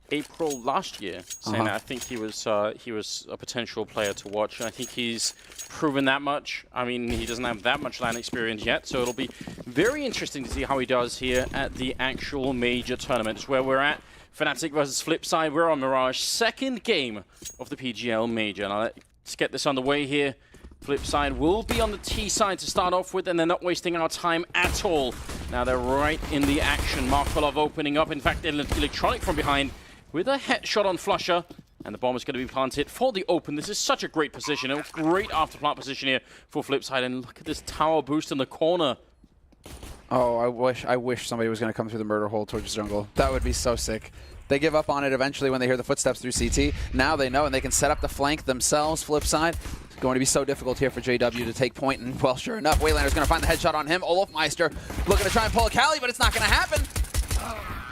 April last year, saying that I think he was a potential player to watch. And I think he's proven that much. I mean, he doesn't have that much LAN experience yet, so it'll be very interesting to see how he does here at the actual major tournament. It's where we're at. Fnatic versus Flipsid. We're on Mirage, second game of the PGL major. Now let's get this underway here. Flipsid will be on the T side to start off with, and they're not wasting our time at all. Now they're right in the action. Markolov opening up. In fact, Electronic from behind with a headshot on Flusher. And the bomb is going to be planted for the open. This is such a great position. A great after-plant position here for Flipsid. And look at this tower boost in the corner. Oh, I wish somebody was going to come through the murder hole towards jungle. That would be so sick. They give up on it eventually when they hear the footsteps through CT. Now they know, and they can set up the flank themselves. Flipside. It's going to be so difficult here for JW to take point. And, well, sure enough, Waylander's going to find the headshot on him. Olofmeister looking to try and pull a Cali, but it's not going to happen.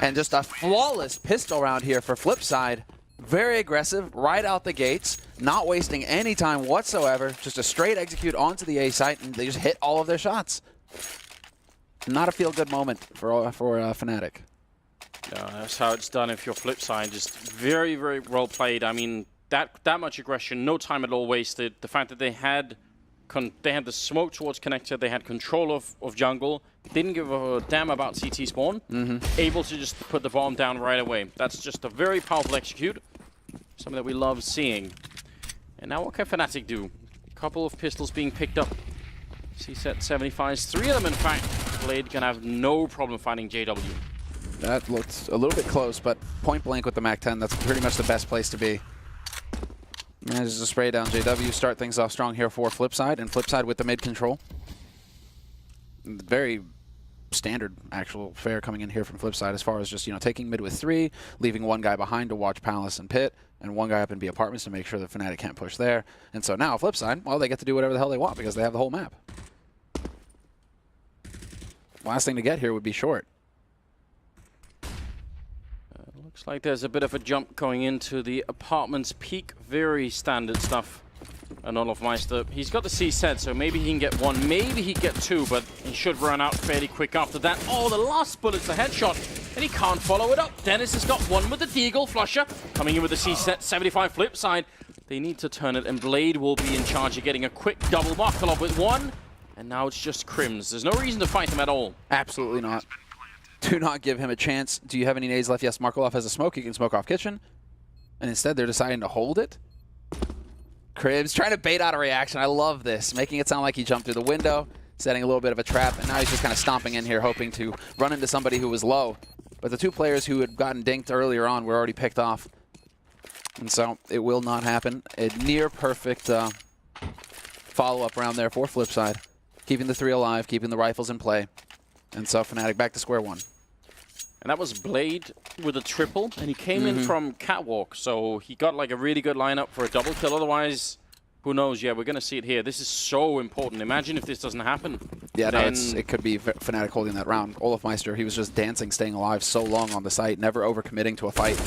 And just a flawless pistol round here for Flipside. Very aggressive, right out the gates. Not wasting any time whatsoever. Just a straight execute onto the A site, and they just hit all of their shots. Not a feel-good moment for Fnatic. No, that's how it's done if you're Flipside. Just very, very well played. I mean, that much aggression, no time at all wasted. The fact that they had the smoke towards connector, they had control of jungle, didn't give a damn about CT spawn, able to just put the bomb down right away. That's just a very powerful execute, something that we love seeing. And now what can Fnatic do? A couple of pistols being picked up. C-set 75s, 3 of them in fact. Blade can have no problem finding JW. That looked a little bit close, but point blank with the MAC-10, that's pretty much the best place to be. Manages to spray down JW, start things off strong here for Flipside, and Flipside with the mid control. Very standard actual fare coming in here from Flipside as far as just, taking mid with 3, leaving one guy behind to watch Palace and Pit, and one guy up in B apartments to make sure that Fnatic can't push there. And so now Flipside, well, they get to do whatever the hell they want because they have the whole map. Last thing to get here would be short. Looks like there's a bit of a jump going into the apartment's peak. Very standard stuff. And Olofmeister, he's got the C set, so maybe he can get 1, maybe he can get 2, but he should run out fairly quick after that. Oh, the last bullet's a headshot, and he can't follow it up. Dennis has got 1 with the Deagle. Flusher coming in with the C set, 75 Flipside. They need to turn it, and Blade will be in charge of getting a quick double. Markolov with 1, and now it's just Crims. There's no reason to fight him at all. Absolutely not. Do not give him a chance. Do you have any nades left? Yes, Markolov has a smoke. He can smoke off kitchen. And instead, they're deciding to hold it. Cribs trying to bait out a reaction. I love this. Making it sound like he jumped through the window, setting a little bit of a trap. And now he's just kind of stomping in here, hoping to run into somebody who was low. But the 2 players who had gotten dinked earlier on were already picked off. And so it will not happen. A near perfect follow-up round there for Flipside. Keeping the 3 alive, keeping the rifles in play. And so Fnatic back to square one. And that was Blade with a triple, and he came in from Catwalk, so he got like a really good lineup for a double kill. Otherwise, who knows? Yeah, we're going to see it here. This is so important. Imagine if this doesn't happen. Yeah, no, it could be Fnatic holding that round. Olofmeister, he was just dancing, staying alive so long on the site, never overcommitting to a fight.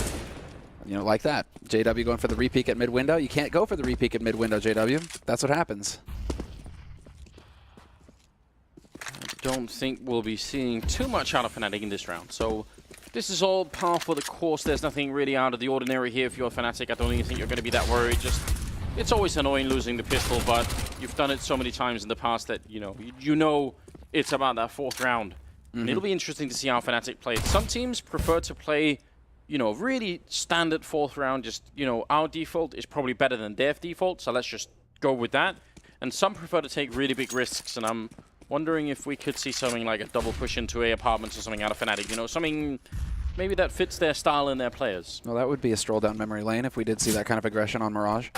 Like that. JW going for the re-peek at mid-window. You can't go for the re-peek at mid-window, JW. That's what happens. Don't think we'll be seeing too much out of Fnatic in this round. So this is all par for the course. There's nothing really out of the ordinary here if you're Fnatic. I don't even think you're going to be that worried. Just, it's always annoying losing the pistol, but you've done it so many times in the past that, you know it's about that 4th round. And it'll be interesting to see how Fnatic play. Some teams prefer to play, really standard 4th round. Just, our default is probably better than their default, so let's just go with that. And some prefer to take really big risks, and I'm wondering if we could see something like a double push into A apartments or something out of Fnatic. Something maybe that fits their style and their players. Well, that would be a stroll down memory lane if we did see that kind of aggression on Mirage.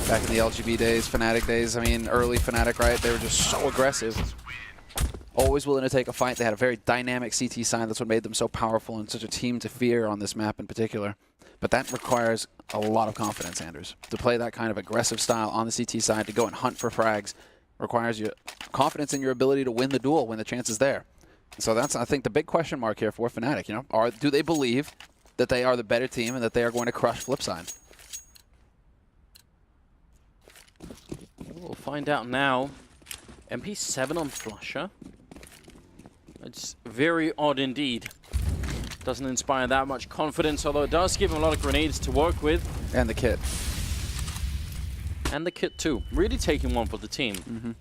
Back in the LGB days, Fnatic days, I mean, early Fnatic, right? They were just so aggressive. Always willing to take a fight. They had a very dynamic CT side. That's what made them so powerful and such a team to fear on this map in particular. But that requires a lot of confidence, Anders. To play that kind of aggressive style on the CT side, to go and hunt for frags, requires you confidence in your ability to win the duel when the chance is there. So that's, I think, the big question mark here for Fnatic. Do they believe that they are the better team and that they are going to crush Flipside? We'll find out now. MP7 on Flusher. It's very odd indeed. Doesn't inspire that much confidence, although it does give him a lot of grenades to work with. And the kit. And the kit too. Really taking one for the team.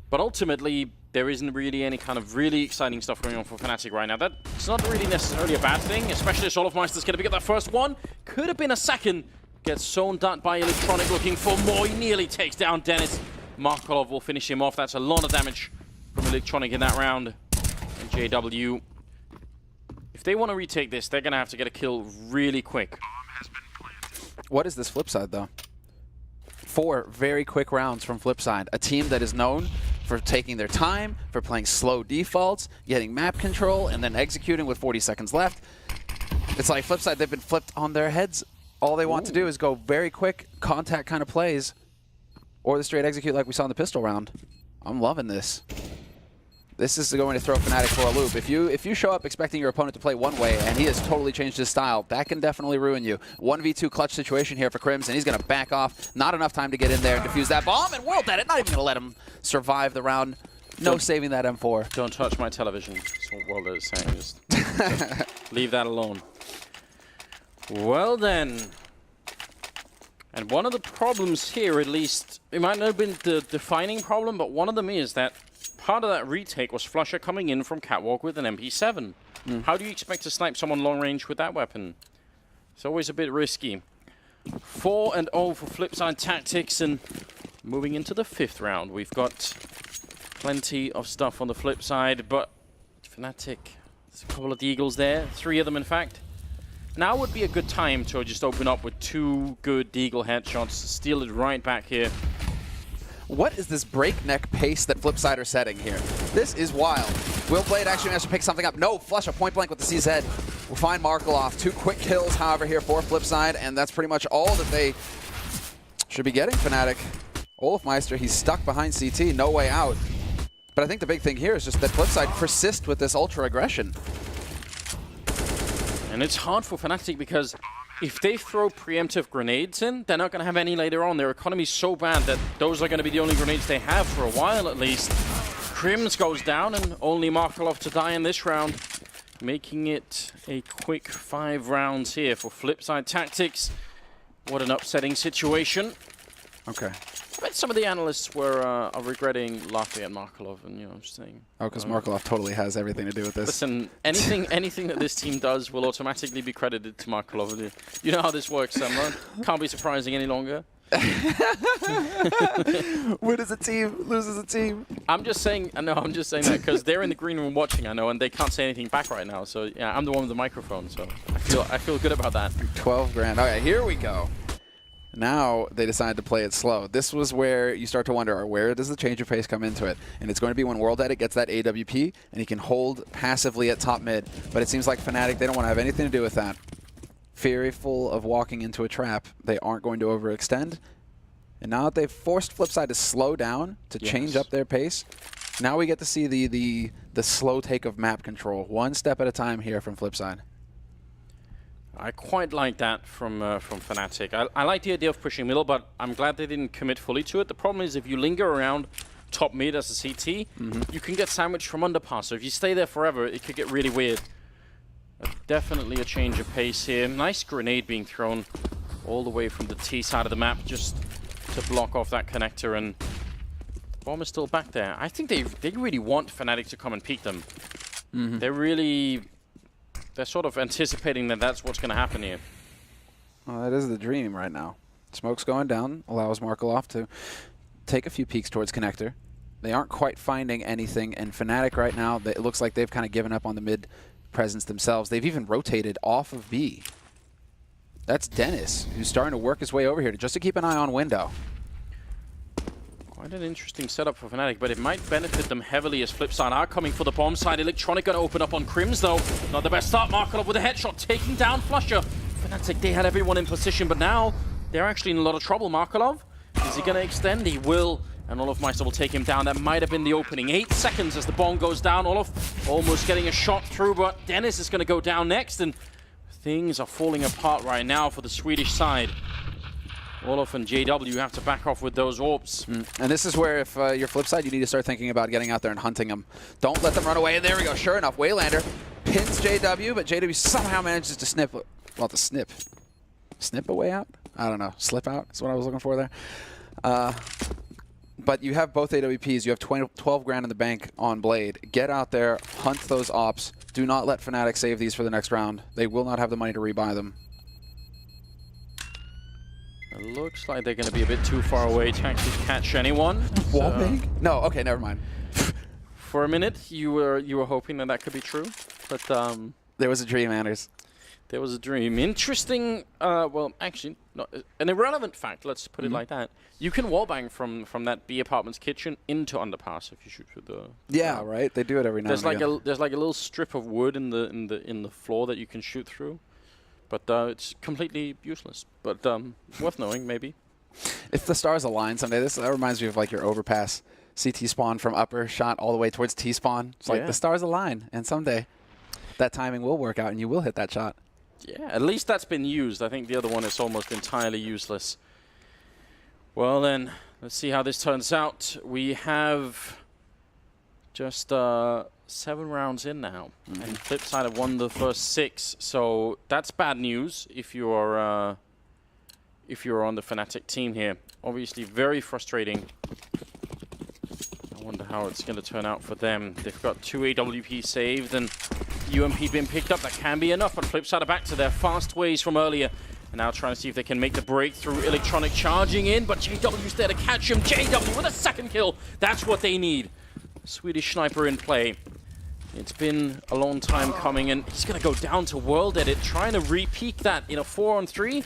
But ultimately, there isn't really any kind of really exciting stuff going on for Fnatic right now. That's not really necessarily a bad thing, especially as Olofmeister's going to pick up that first one. Could have been a second. Gets sewn down by Electronic, looking for more. He nearly takes down Dennis. Markolov will finish him off. That's a lot of damage from Electronic in that round. And JW, if they want to retake this, they're going to have to get a kill really quick. What is this Flipside, though? 4 very quick rounds from Flipside. A team that is known for taking their time, for playing slow defaults, getting map control, and then executing with 40 seconds left. It's like Flipside, they've been flipped on their heads. All they want to do is go very quick, contact kind of plays, or the straight execute like we saw in the pistol round. I'm loving this. This is going to throw Fnatic for a loop. If you show up expecting your opponent to play one way and he has totally changed his style, that can definitely ruin you. 1v2 clutch situation here for Crims, and he's going to back off. Not enough time to get in there and defuse that bomb, and World at it. Not even going to let him survive the round. No saving that M4. Don't touch my television. That's what World is saying. Just leave that alone. Well then. And one of the problems here, at least, it might not have been the defining problem, but one of them is that part of that retake was Flusher coming in from Catwalk with an MP7. How do you expect to snipe someone long range with that weapon? It's always a bit risky. 4-0 for Flipside Tactics, and moving into the 5th round. We've got plenty of stuff on the flip side, but Fnatic, there's a couple of Deagles there, 3 of them in fact. Now would be a good time to just open up with 2 good Deagle headshots, steal it right back here. What is this breakneck pace that Flipside are setting here? This is wild. Will Blade actually manage to pick something up? No, Flusher point blank with the CZ. We'll find Markolov. 2 quick kills, however, here for Flipside, and that's pretty much all that they should be getting, Fnatic. Olofmeister, he's stuck behind CT, no way out. But I think the big thing here is just that Flipside persist with this ultra aggression. And it's hard for Fnatic because if they throw preemptive grenades in, they're not going to have any later on. Their economy's so bad that those are going to be the only grenades they have for a while at least. Crims goes down, and only Markolov to die in this round, making it a quick 5 rounds here for Flipside Tactics. What an upsetting situation. Okay. I bet some of the analysts were are regretting laughing at Markolov, and I'm just saying. Oh, because Markolov totally has everything to do with this. Listen, anything that this team does will automatically be credited to Markolov. You know how this works, Samra. Can't be surprising any longer. Wins a team, loses a team. I'm just saying that because they're in the green room watching, I know, and they can't say anything back right now. So yeah, I'm the one with the microphone, so I feel good about that. 12 grand. All right, here we go. Now they decide to play it slow. This was where you start to wonder, where does the change of pace come into it? And it's going to be when World Edit gets that AWP and he can hold passively at top mid. But it seems like Fnatic, they don't want to have anything to do with that. Fearful of walking into a trap, they aren't going to overextend. And now that they've forced Flipside to slow down, to change up their pace, now we get to see the slow take of map control. 1 step at a time here from Flipside. I quite like that from Fnatic. I like the idea of pushing middle, but I'm glad they didn't commit fully to it. The problem is if you linger around top mid as a CT, you can get sandwiched from underpass. So if you stay there forever, it could get really weird. Definitely a change of pace here. Nice grenade being thrown all the way from the T side of the map just to block off that connector, and the bomb is still back there. I think they really want Fnatic to come and peek them. They're sort of anticipating that that's what's going to happen here. Well, that is the dream right now. Smoke's going down, allows Markolov to take a few peeks towards connector. They aren't quite finding anything, and Fnatic right now, it looks like they've kind of given up on the mid presence themselves. They've even rotated off of B. That's Dennis, who's starting to work his way over here just to keep an eye on window. Quite an interesting setup for Fnatic, but it might benefit them heavily as Flipside are coming for the bomb side. Electronic going to open up on Crims, though. Not the best start. Markolov with a headshot, taking down Flusher. Fnatic, they had everyone in position, but now they're actually in a lot of trouble. Markolov, is he going to extend? He will, and Olofmeister will take him down. That might have been the opening. 8 seconds as the bomb goes down. Olof almost getting a shot through, but Dennis is going to go down next, and things are falling apart right now for the Swedish side. Olof and JW have to back off with those orbs. And this is where, if you're Flipside, you need to start thinking about getting out there and hunting them. Don't let them run away. And there we go. Sure enough, Waylander pins JW, but JW somehow manages to snip a way out? I don't know. Slip out is what I was looking for there. But you have both AWPs. You have 12 grand in the bank on Blade. Get out there, hunt those ops. Do not let Fnatic save these for the next round. They will not have the money to rebuy them. It looks like they're going to be a bit too far away to actually catch anyone. Wallbang? No, okay, never mind. For a minute, you were hoping that that could be true, but there was a dream, Anders. There was a dream. Interesting. Well, actually, not an irrelevant fact. Let's put it like that. You can wallbang from that B apartment's kitchen into underpass if you shoot with the. Yeah, right. They do it every now and again. There's like a little strip of wood in the floor that you can shoot through, but it's completely useless. But worth knowing, maybe. If the stars align someday, that reminds me of like your overpass CT spawn from upper shot all the way towards T spawn. It's like the stars align, and someday that timing will work out, and you will hit that shot. Yeah, at least that's been used. I think the other one is almost entirely useless. Well then, let's see how this turns out. We have just 7 rounds in now, and Flipside have won the first 6. So that's bad news if you're on the Fnatic team here. Obviously, very frustrating. I wonder how it's going to turn out for them. They've got 2 AWP saved and UMP being picked up. That can be enough, but Flipside are back to their fast ways from earlier. And now trying to see if they can make the breakthrough. Electronic charging in, but JW's there to catch him. JW with a second kill. That's what they need. Swedish sniper in play. It's been a long time coming, and he's going to go down to World Edit, trying to re-peak that in a 4-on-3.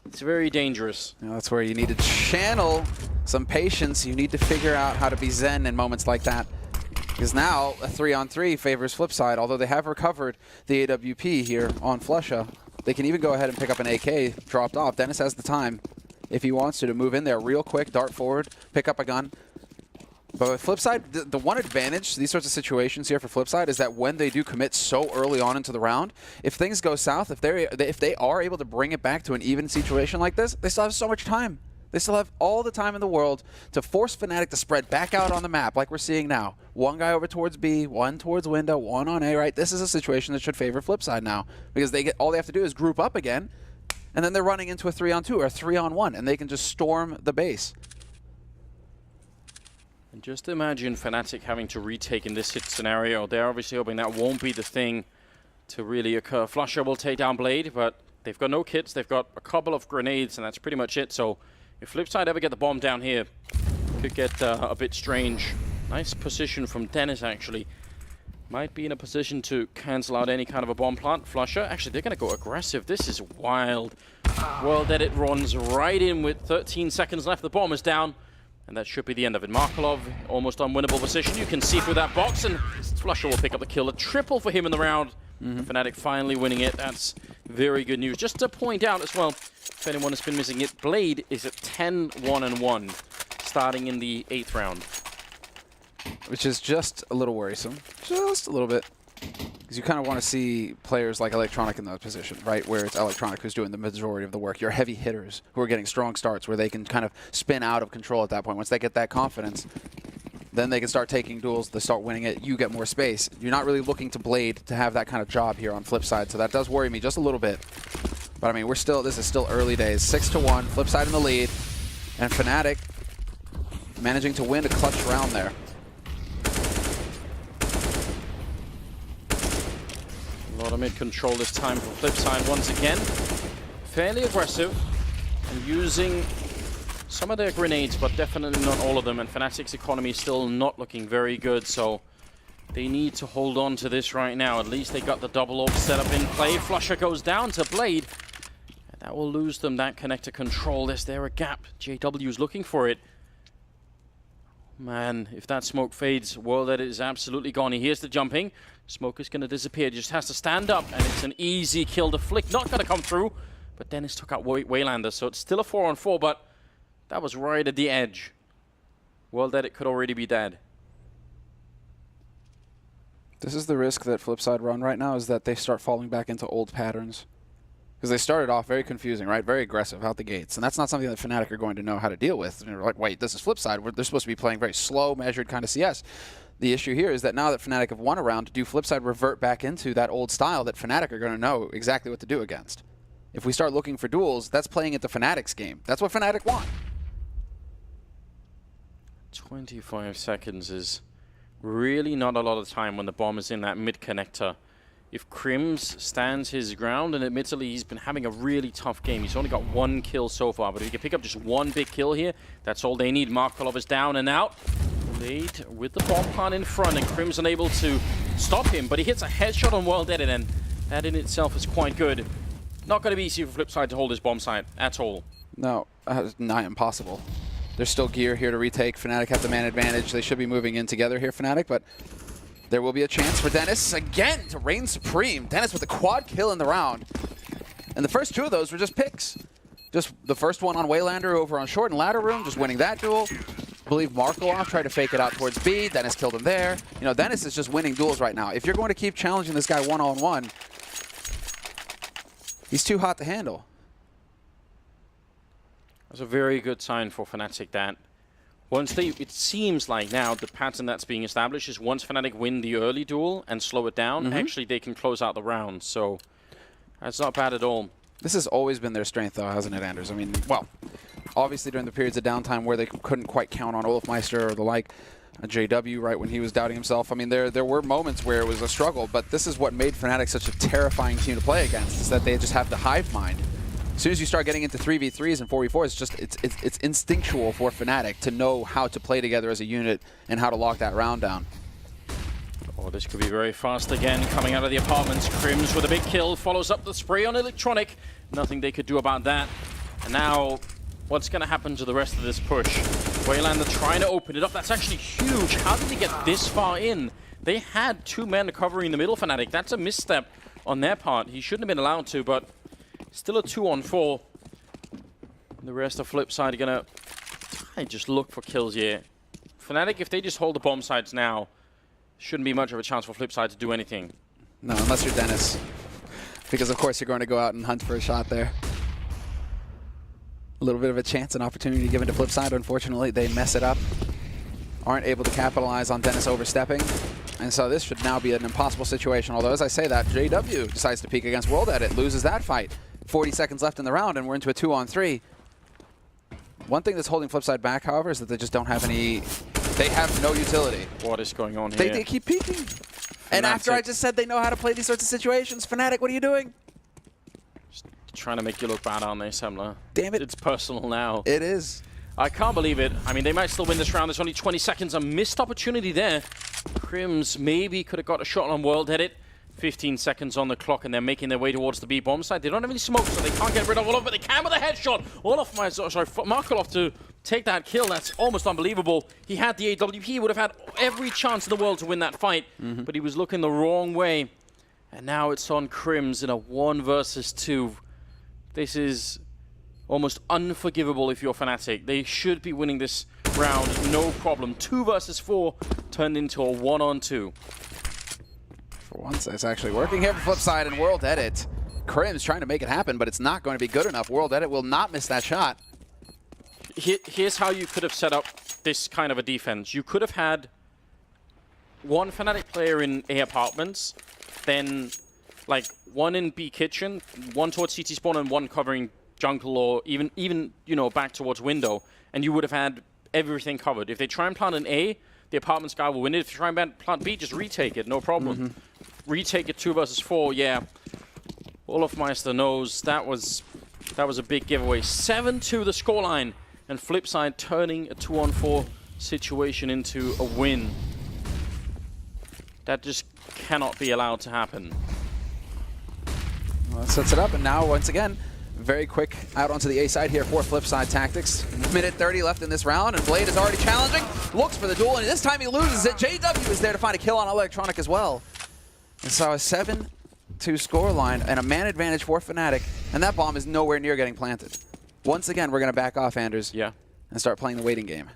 It's very dangerous. You know, that's where you need to channel some patience. You need to figure out how to be zen in moments like that. Because now a 3-on-3 favors Flipside, although they have recovered the AWP here on Flusha. They can even go ahead and pick up an AK dropped off. Dennis has the time, if he wants to move in there real quick, dart forward, pick up a gun. But with Flipside, the one advantage to these sorts of situations here for Flipside is that when they do commit so early on into the round, if things go south, if they are able to bring it back to an even situation like this, they still have so much time. They still have all the time in the world to force Fnatic to spread back out on the map like we're seeing now. One guy over towards B, one towards window, one on A, right? This is a situation that should favor Flipside now because all they have to do is group up again, and then they're running into a 3-on-2 or a 3-on-1, and they can just storm the base. And just imagine Fnatic having to retake in this hit scenario. They're obviously hoping that won't be the thing to really occur. Flusha will take down Blade, but they've got no kits. They've got a couple of grenades, and that's pretty much it. So if Flipside ever get the bomb down here, it could get a bit strange. Nice position from Dennis, actually. Might be in a position to cancel out any kind of a bomb plant. Flusha, actually, they're going to go aggressive. This is wild. World Edit runs right in with 13 seconds left. The bomb is down. And that should be the end of it. Markelov, almost unwinnable position. You can see through that box, and Flusha will pick up the kill. A triple for him in the round. Fnatic finally winning it. That's very good news. Just to point out as well, if anyone has been missing it, Blade is at 10-1-1, starting in the 8th round. Which is just a little worrisome. Just a little bit. Because you kind of want to see players like Electronic in that position, right? Where it's Electronic who's doing the majority of the work. Your heavy hitters who are getting strong starts where they can kind of spin out of control at that point. Once they get that confidence, then they can start taking duels. They start winning it. You get more space. You're not really looking to Blade to have that kind of job here on Flipside, so that does worry me just a little bit. But I mean, this is still early days. 6-1, Flipside in the lead, and Fnatic managing to win a clutch round there. A lot of mid-control this time for Flipside once again. Fairly aggressive and using some of their grenades, but definitely not all of them. And Fnatic's economy is still not looking very good, so they need to hold on to this right now. At least they got the double orb set up in play. Flusha goes down to Blade. And that will lose them that connector control. Is there a gap? JW is looking for it. Man, if that smoke fades, World Edit is absolutely gone. He hears the jumping. Smoke is going to disappear. Just has to stand up, and it's an easy kill to flick. Not going to come through, but Dennis took out Waylander, so it's still a 4-on-4, but that was right at the edge. World Edit could already be dead. This is the risk that Flipside run right now, is that they start falling back into old patterns. Because they started off very confusing, right? Very aggressive out the gates. And that's not something that Fnatic are going to know how to deal with. And you're like, wait, this is Flipside. They're supposed to be playing very slow, measured kind of CS. The issue here is that now that Fnatic have won a round, do Flipside revert back into that old style that Fnatic are going to know exactly what to do against? If we start looking for duels, that's playing into Fnatic's game. That's what Fnatic want. 25 seconds is really not a lot of time when the bomb is in that mid-connector. If Crims stands his ground, and admittedly he's been having a really tough game. He's only got 1 kill so far, but if he can pick up just 1 big kill here, that's all they need. Markolov is down and out. Blade with the bomb plant in front, and Crims unable to stop him, but he hits a headshot on World Edit, and that in itself is quite good. Not going to be easy for Flipside to hold his bomb site at all. No, nigh impossible. There's still gear here to retake. Fnatic have the man advantage. They should be moving in together here, Fnatic, but there will be a chance for Dennis again to reign supreme. Dennis with a quad kill in the round. And the first 2 of those were just picks. Just the first one on Waylander over on short and ladder room, just winning that duel. I believe Markolov tried to fake it out towards B. Dennis killed him there. You know, Dennis is just winning duels right now. If you're going to keep challenging this guy one-on-one, he's too hot to handle. That's a very good sign for Fnatic that once they, it seems like now the pattern that's being established is once Fnatic win the early duel and slow it down, actually they can close out the round. So that's not bad at all. This has always been their strength, though, hasn't it, Anders? I mean, well, obviously during the periods of downtime where they couldn't quite count on Olafmeister or the like, JW, right, when he was doubting himself. I mean, there were moments where it was a struggle, but this is what made Fnatic such a terrifying team to play against, is that they just have the hive mind. As soon as you start getting into 3v3s and 4v4s, it's instinctual for Fnatic to know how to play together as a unit and how to lock that round down. Oh, this could be very fast again, coming out of the apartments. Crims with a big kill, follows up the spray on Electronic. Nothing they could do about that. And now, what's going to happen to the rest of this push? Waylander trying to open it up. That's actually huge. How did they get this far in? They had 2 men covering the middle, Fnatic. That's a misstep on their part. He shouldn't have been allowed to, but still a 2-on-4. The rest of Flipside are going to just look for kills here. Fnatic, if they just hold the bomb sites now, shouldn't be much of a chance for Flipside to do anything. No, unless you're Dennis. Because, of course, you're going to go out and hunt for a shot there. A little bit of a chance and opportunity given to Flipside. Unfortunately, they mess it up. Aren't able to capitalize on Dennis overstepping. And so this should now be an impossible situation. Although, as I say that, JW decides to peek against World Edit, loses that fight. 40 seconds left in the round, and we're into a 2-on-3. One thing that's holding Flipside back, however, is that they just don't have any... They have no utility. What is going on here? They keep peeking. And after I just said they know how to play these sorts of situations, Fnatic, what are you doing? Just trying to make you look bad, aren't they, Semler? Damn it. It's personal now. It is. I can't believe it. I mean, they might still win this round. There's only 20 seconds. A missed opportunity there. Crims maybe could have got a shot on World Edit. 15 seconds on the clock, and they're making their way towards the B bomb site. They don't have any smoke, so they can't get rid of Olaf, but they can with a headshot. Markolov to take that kill. That's almost unbelievable. He had the AWP. He would have had every chance in the world to win that fight, but he was looking the wrong way. And now it's on Crims in a 1 versus 2. This is almost unforgivable if you're Fnatic. They should be winning this round, no problem. 2 versus 4 turned into a 1-on-2. For once, it's actually working here for Flipside and World Edit. Crims trying to make it happen, but it's not going to be good enough. World Edit will not miss that shot. Here's how you could have set up this kind of a defense. You could have had 1 Fnatic player in A apartments, then like 1 in B kitchen, 1 towards CT spawn, and 1 covering jungle, or even you know, back towards window, and you would have had everything covered. If they try and plant an A, the apartments guy will win it. If they try and plant B, just retake it, no problem. Retake it 2 versus 4, yeah. Olafmeister knows that was a big giveaway. 7-2 the scoreline, and Flipside turning a 2-on-4 situation into a win. That just cannot be allowed to happen. Well, that sets it up, and now once again, very quick out onto the A side here for Flipside Tactics. Minute 30 left in this round, and Blade is already challenging. Looks for the duel, and this time he loses it. JW is there to find a kill on Electronic as well. And so a 7-2 scoreline and a man advantage for Fnatic, and that bomb is nowhere near getting planted. Once again, we're going to back off, Anders, yeah, and start playing the waiting game.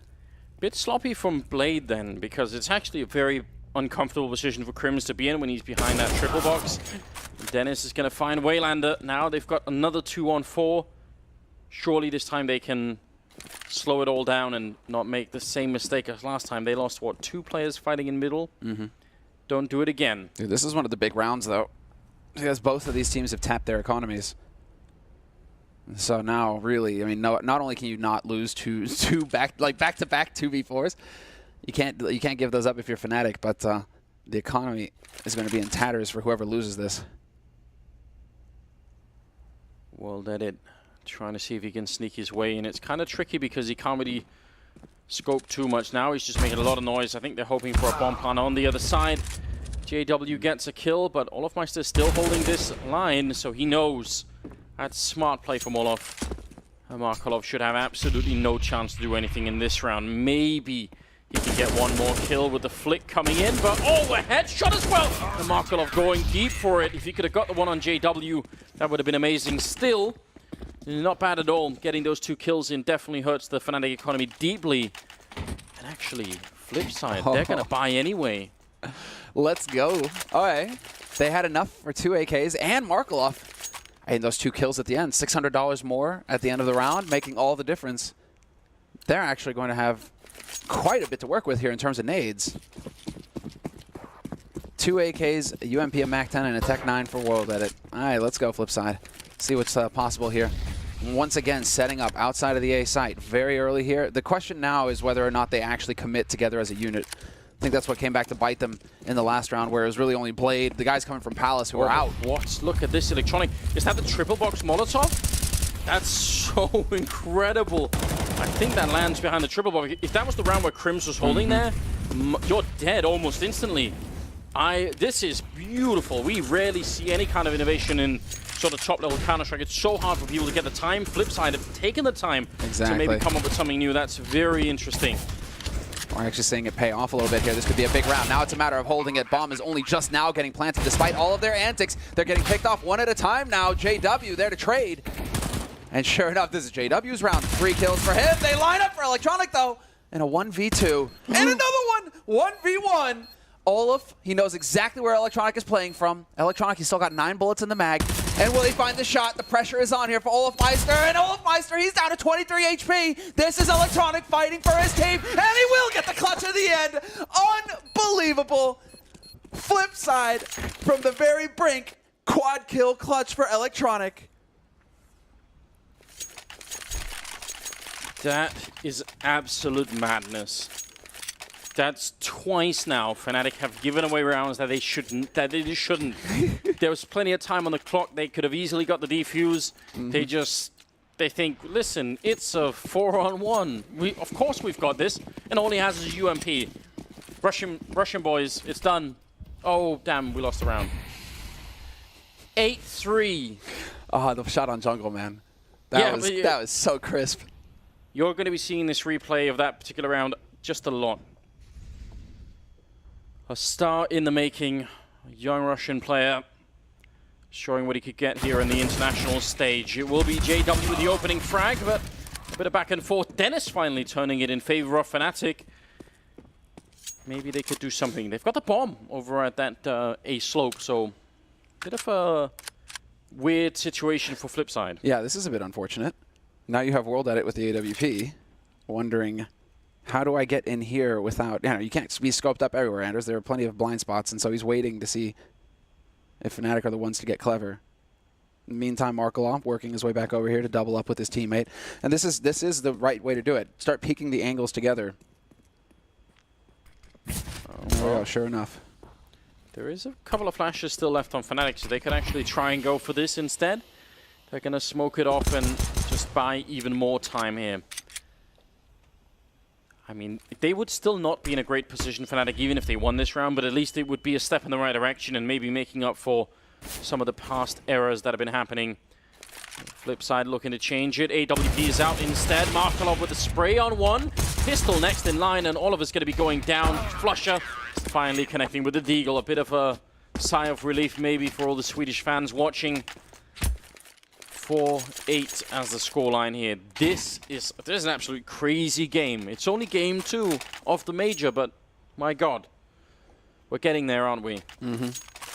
Bit sloppy from Blade then, because it's actually a very uncomfortable position for Crims to be in when he's behind that triple box. Dennis is going to find Waylander. Now they've got another 2-on-4. Surely this time they can slow it all down and not make the same mistake as last time. They lost, what, 2 players fighting in middle? Don't do it again. Dude, this is one of the big rounds, though, because both of these teams have tapped their economies. So now, really, I mean, not only can you not lose two back-to-back 2v4s, you can't give those up if you're Fnatic, but the economy is going to be in tatters for whoever loses this. World Edit trying to see if he can sneak his way in. It's kind of tricky because he can't really scope too much now. He's just making a lot of noise. I think they're hoping for a bomb plant on the other side. JW gets a kill, but Olofmeister is still holding this line, so he knows. That's smart play from Olof. Markelov should have absolutely no chance to do anything in this round. Maybe he can get one more kill with the flick coming in, but a headshot as well! And Markelov going deep for it. If he could have got the one on JW, that would have been amazing. Still, not bad at all. Getting those 2 kills in definitely hurts the Fnatic economy deeply. And actually, flip side, they're going to buy anyway. Let's go. All right. They had enough for 2 AKs and Markelov. And those 2 kills at the end, $600 more at the end of the round, making all the difference. They're actually going to have quite a bit to work with here in terms of nades. 2 AKs, a UMP, a MAC-10, and a Tech-9 for World Edit. All right, let's go Flipside. See what's possible here. Once again, setting up outside of the A site very early here. The question now is whether or not they actually commit together as a unit. I think that's what came back to bite them in the last round, where it was really only Blade, the guys coming from Palace, who were out. What? Look at this electronic. Is that the triple box Molotov? That's so incredible. I think that lands behind the triple box. If that was the round where Crims was holding there, you're dead almost instantly. This is beautiful. We rarely see any kind of innovation in sort of top-level Counter-Strike. It's so hard for people to get the time. Flipside have taken the time to maybe come up with something new. That's very interesting. We're actually seeing it pay off a little bit here. This could be a big round. Now it's a matter of holding it. Bomb is only just now getting planted. Despite all of their antics, they're getting picked off one at a time now. JW there to trade. And sure enough, this is JW's round. 3 kills for him. They line up for Electronic, though. And a 1v2. And another one. 1v1. Olaf, he knows exactly where Electronic is playing from. Electronic, he's still got 9 bullets in the mag. And will he find the shot? The pressure is on here for Olofmeister. And Olofmeister, he's down to 23 HP. This is Electronic fighting for his team. And he will get the clutch at the end. Unbelievable. Flipside from the very brink. Quad kill clutch for Electronic. That is absolute madness. That's twice now Fnatic have given away rounds that they shouldn't. There was plenty of time on the clock. They could have easily got the defuse. They think, listen, it's a 4-on-1. Of course we've got this. And all he has is a UMP. Russian boys, it's done. Oh, damn, we lost the round. 8-3. Oh, the shot on jungle, man. That was so crisp. You're going to be seeing this replay of that particular round just a lot. A star in the making, a young Russian player, showing what he could get here on the international stage. It will be JW with the opening frag, but a bit of back and forth. Dennis finally turning it in favor of Fnatic. Maybe they could do something. They've got the bomb over at that A slope, so a bit of a weird situation for Flipside. Yeah, this is a bit unfortunate. Now you have World Edit with the AWP, wondering, how do I get in here without, you can't be scoped up everywhere, Anders. There are plenty of blind spots, and so he's waiting to see if Fnatic are the ones to get clever. In the meantime, Markelov working his way back over here to double up with his teammate. And this is the right way to do it. Start peeking the angles together. Oh, sure enough. There is a couple of flashes still left on Fnatic, so they can actually try and go for this instead. They're going to smoke it off and just buy even more time here. I mean, they would still not be in a great position, Fnatic, even if they won this round, but at least it would be a step in the right direction and maybe making up for some of the past errors that have been happening. Flipside looking to change it. AWP is out instead. Markelov with a spray on one. Pistol next in line, and Oliver's going to be going down. Flusher finally connecting with the Deagle. A bit of a sigh of relief maybe for all the Swedish fans watching. 4-8 as the scoreline here. This is an absolute crazy game. It's only game 2 of the major, but my God, we're getting there, aren't we?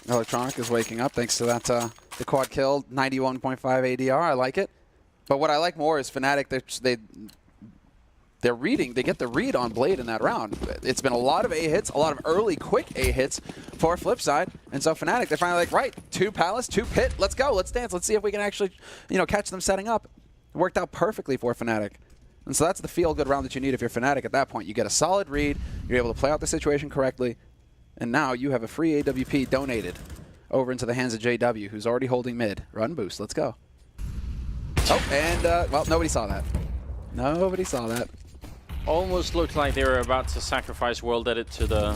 Electronic is waking up thanks to that the quad kill, 91.5 ADR. I like it. But what I like more is Fnatic. they're reading. They get the read on Blade in that round. It's been a lot of A hits, a lot of early quick A hits for Flipside, and so Fnatic, they're finally like, right, 2 Palace, 2 Pit, let's go, let's dance, let's see if we can actually, catch them setting up. It worked out perfectly for Fnatic. And so that's the feel-good round that you need if you're Fnatic at that point. You get a solid read, you're able to play out the situation correctly, and now you have a free AWP donated over into the hands of JW, who's already holding mid. Run boost, let's go. Oh, and, well, nobody saw that. Nobody saw that. Almost looked like they were about to sacrifice World Edit to the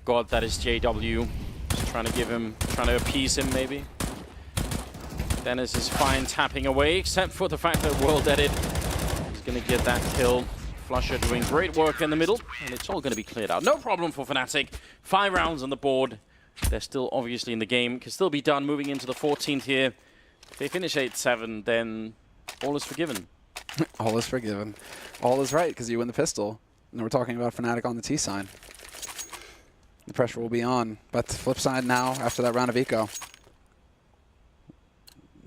god that is JW. Just trying to appease him maybe. Dennis is fine tapping away, except for the fact that World Edit is going to get that kill. Flusher doing great work in the middle, and it's all going to be cleared out. No problem for Fnatic. 5 rounds on the board. They're still obviously in the game. Can still be done moving into the 14th here. If they finish 8-7, then all is forgiven. All is forgiven. All is right, because you win the pistol. And we're talking about Fnatic on the T sign. The pressure will be on. But Flipside now, after that round of eco.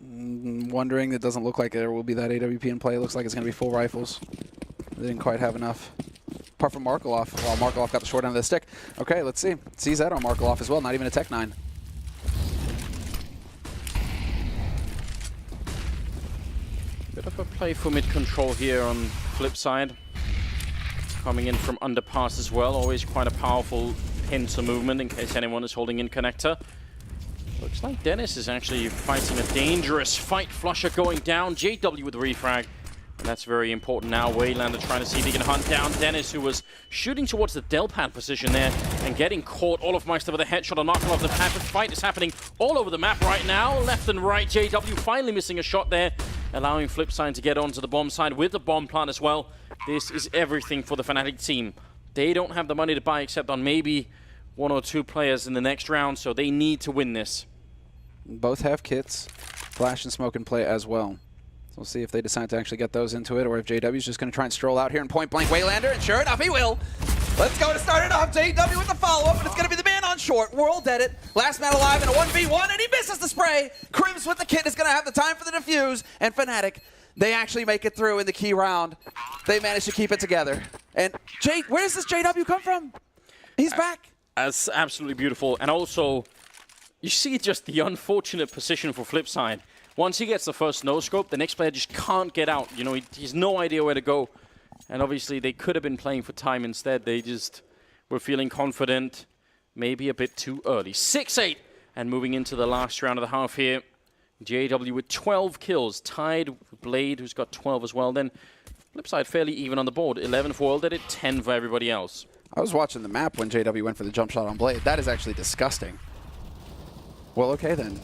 Wondering, it doesn't look like there will be that AWP in play. It looks like it's going to be full rifles. They didn't quite have enough. Apart from Markaloff. Well, Markaloff got the short end of the stick. Okay, let's see. CZ on Markaloff as well, not even a Tech 9. Bit of a play for mid-control here on Flipside. Coming in from underpass as well. Always quite a powerful pincer movement in case anyone is holding in connector. Looks like Dennis is actually fighting a dangerous fight. Flusher going down. JW with the refrag. And that's very important now. Waylander trying to see if he can hunt down Dennis, who was shooting towards the Delpad position there and getting caught. Olofmeister with a headshot on Markaloff. The fight is happening all over the map right now. Left and right. JW finally missing a shot there, allowing Flipside to get onto the bomb side with the bomb plant as well. This is everything for the Fnatic team. They don't have the money to buy except on maybe 1 or 2 players in the next round, so they need to win this. Both have kits. Flash and Smoke in play as well. We'll see if they decide to actually get those into it, or if JW's just going to try and stroll out here and point blank Waylander, and sure enough, he will. Let's go to start it off. JW with the follow-up, and it's going to be the man on short. World Edit, last man alive in a 1v1, and he misses the spray. Crims with the kit is going to have the time for the defuse, and Fnatic, they actually make it through in the key round. They manage to keep it together. And where does this JW come from? He's back. That's absolutely beautiful, and also, you see just the unfortunate position for Flipside. Once he gets the first no-scope, the next player just can't get out. He has no idea where to go. And obviously, they could have been playing for time instead. They just were feeling confident, maybe a bit too early. 6-8, and moving into the last round of the half here. JW with 12 kills, tied with Blade, who's got 12 as well. Then Flipside fairly even on the board. 11 for World Edit, 10 for everybody else. I was watching the map when JW went for the jump shot on Blade. That is actually disgusting. Well, okay then.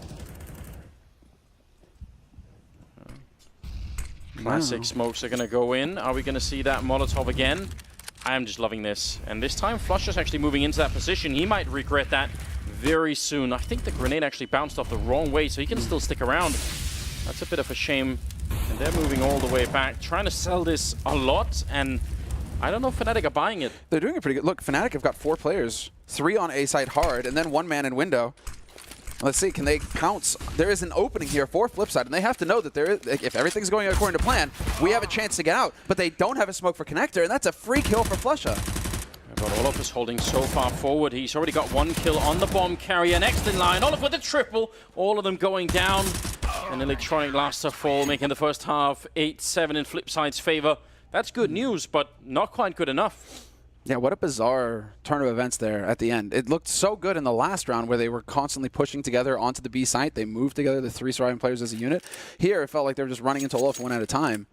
Classic smokes are going to go in. Are we going to see that Molotov again? I am just loving this. And this time, Flusher's actually moving into that position. He might regret that very soon. I think the grenade actually bounced off the wrong way, so he can still stick around. That's a bit of a shame. And they're moving all the way back, trying to sell this a lot, and I don't know if Fnatic are buying it. They're doing it pretty good. Look, Fnatic have got 4 players, 3 on A site hard, and then 1 man in window. Let's see, can they pounce? There is an opening here for Flipside, and they have to know that if everything's going according to plan, we have a chance to get out. But they don't have a smoke for connector, and that's a free kill for Flusher. But Olof is holding so far forward. He's already got 1 kill on the bomb carrier. Next in line, Olof with a triple. All of them going down. An electronic blaster fall, making the first half 8-7 in Flipside's favor. That's good news, but not quite good enough. Yeah, what a bizarre turn of events there at the end. It looked so good in the last round where they were constantly pushing together onto the B site. They moved together, the 3 surviving players as a unit. Here, it felt like they were just running into Olof one at a time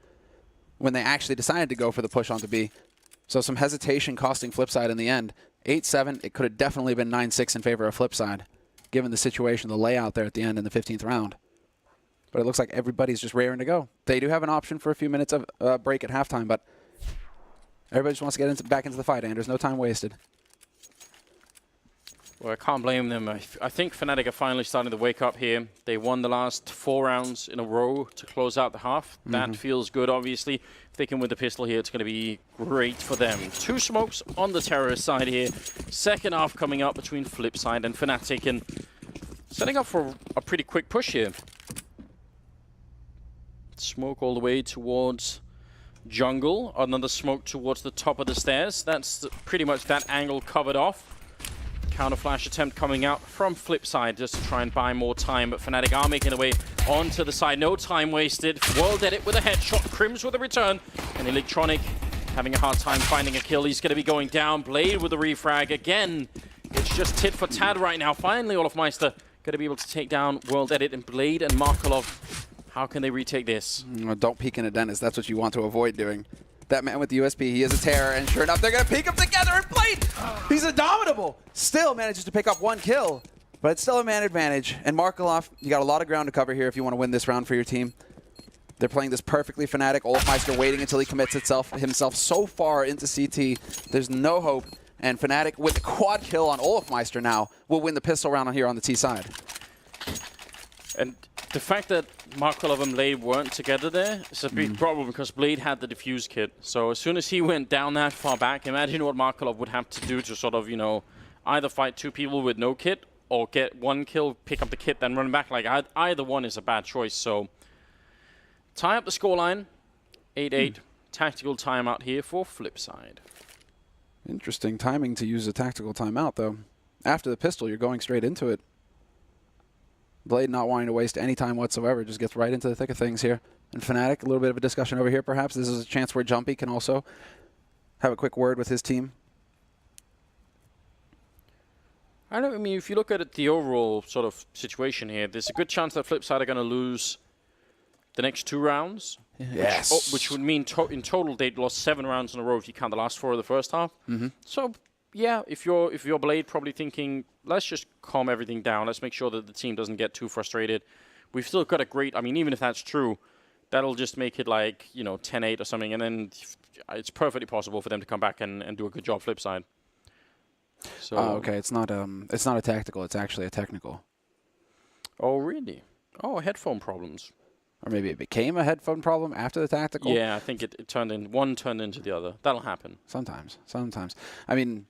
when they actually decided to go for the push onto B. So some hesitation costing Flipside in the end. 8-7, it could have definitely been 9-6 in favor of Flipside, given the situation, the layout there at the end in the 15th round. But it looks like everybody's just raring to go. They do have an option for a few minutes of break at halftime, but everybody just wants to get back into the fight, Anders. No time wasted. Well, I can't blame them. I think Fnatic are finally starting to wake up here. They won the last 4 rounds in a row to close out the half. That feels good, obviously. If they can win the pistol here, it's going to be great for them. 2 smokes on the terrorist side here. Second half coming up between Flipside and Fnatic, and setting up for a pretty quick push here. Smoke all the way towards jungle. Another smoke towards the top of the stairs. That's pretty much that angle covered off. Counter flash attempt coming out from Flipside just to try and buy more time, but Fnatic are making their way onto the side. No time wasted. World Edit with a headshot. Crims with a return. And Electronic having a hard time finding a kill. He's going to be going down. Blade with a refrag. Again, it's just tit for tat right now. Finally, Olofmeister going to be able to take down World Edit, and Blade and Markelov. How can they retake this? Don't peek in a dentist. That's what you want to avoid doing. That man with the USP, he is a terror, and sure enough, they're going to peek him together, and Blade, he's indomitable. Still manages to pick up 1 kill, but it's still a man advantage. And Markelov, you got a lot of ground to cover here if you want to win this round for your team. They're playing this perfectly. Fnatic, Olofmeister waiting until he commits himself so far into CT. There's no hope, and Fnatic with the quad kill on Olofmeister now will win the pistol round here on the T side. And the fact that Markelov and Blade weren't together there is a big problem because Blade had the defuse kit. So as soon as he went down that far back, imagine what Markelov would have to do to sort of, you know, either fight 2 people with no kit or get 1 kill, pick up the kit, then run back. Like, either one is a bad choice. So tie up the scoreline, 8-8. Tactical timeout here for Flipside. Interesting timing to use a tactical timeout, though. After the pistol, you're going straight into it. Blade not wanting to waste any time whatsoever, just gets right into the thick of things here. And Fnatic, a little bit of a discussion over here, perhaps. This is a chance where Jumpy can also have a quick word with his team. I mean, if you look at it, the overall sort of situation here, there's a good chance that Flipside are going to lose the next 2 rounds. Yes. Which would mean in total they'd lost 7 rounds in a row if you count the last 4 of the first half. So, yeah, if you're Blade, probably thinking, let's just calm everything down. Let's make sure that the team doesn't get too frustrated. We've still got a great, I mean, even if that's true, that'll just make it like, you know, 10-8 or something, and then it's perfectly possible for them to come back and do a good job Flipside. So, okay, it's not a tactical, it's actually a technical. Oh, really? Oh, headphone problems. Or maybe it became a headphone problem after the tactical? Yeah, I think it turned in, one turned into the other. That'll happen. Sometimes. I mean,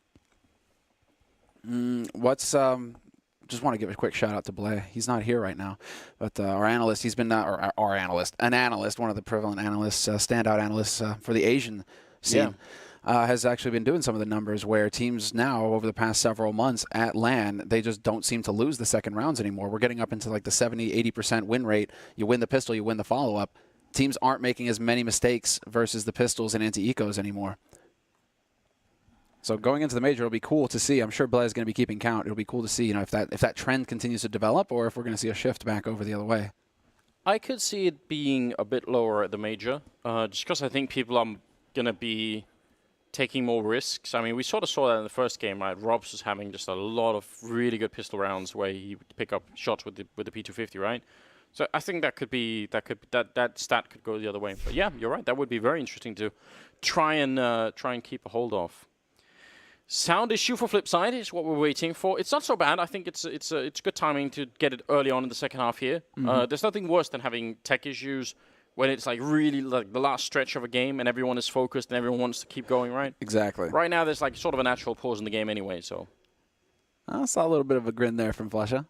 just want to give a quick shout out to Blay. He's not here right now, but our analyst, he's been, or our analyst, an analyst, one of the prevalent analysts, standout analysts for the Asian scene, has actually been doing some of the numbers where teams now, over the past several months at LAN, they just don't seem to lose the second rounds anymore. We're getting up into like the 70-80% win rate. You win the pistol, you win the follow-up. Teams aren't making as many mistakes versus the pistols and anti-ecos anymore. So going into the major, it'll be cool to see. I'm sure Blay is going to be keeping count. It'll be cool to see, you know, if that trend continues to develop, or if we're going to see a shift back over the other way. I could see it being a bit lower at the major, just because I think people are going to be taking more risks. I mean, we sort of saw that in the first game, right? Robs was having just a lot of really good pistol rounds where he would pick up shots with the P250, right? So I think that stat could go the other way. But yeah, you're right. That would be very interesting to try and keep a hold of. Sound issue for Flipside is what we're waiting for. It's not so bad. I think it's good timing to get it early on in the second half here. There's nothing worse than having tech issues when it's like really like the last stretch of a game and everyone is focused and everyone wants to keep going, right? Exactly. Right now there's like sort of a natural pause in the game anyway, so. I saw a little bit of a grin there from Flesha.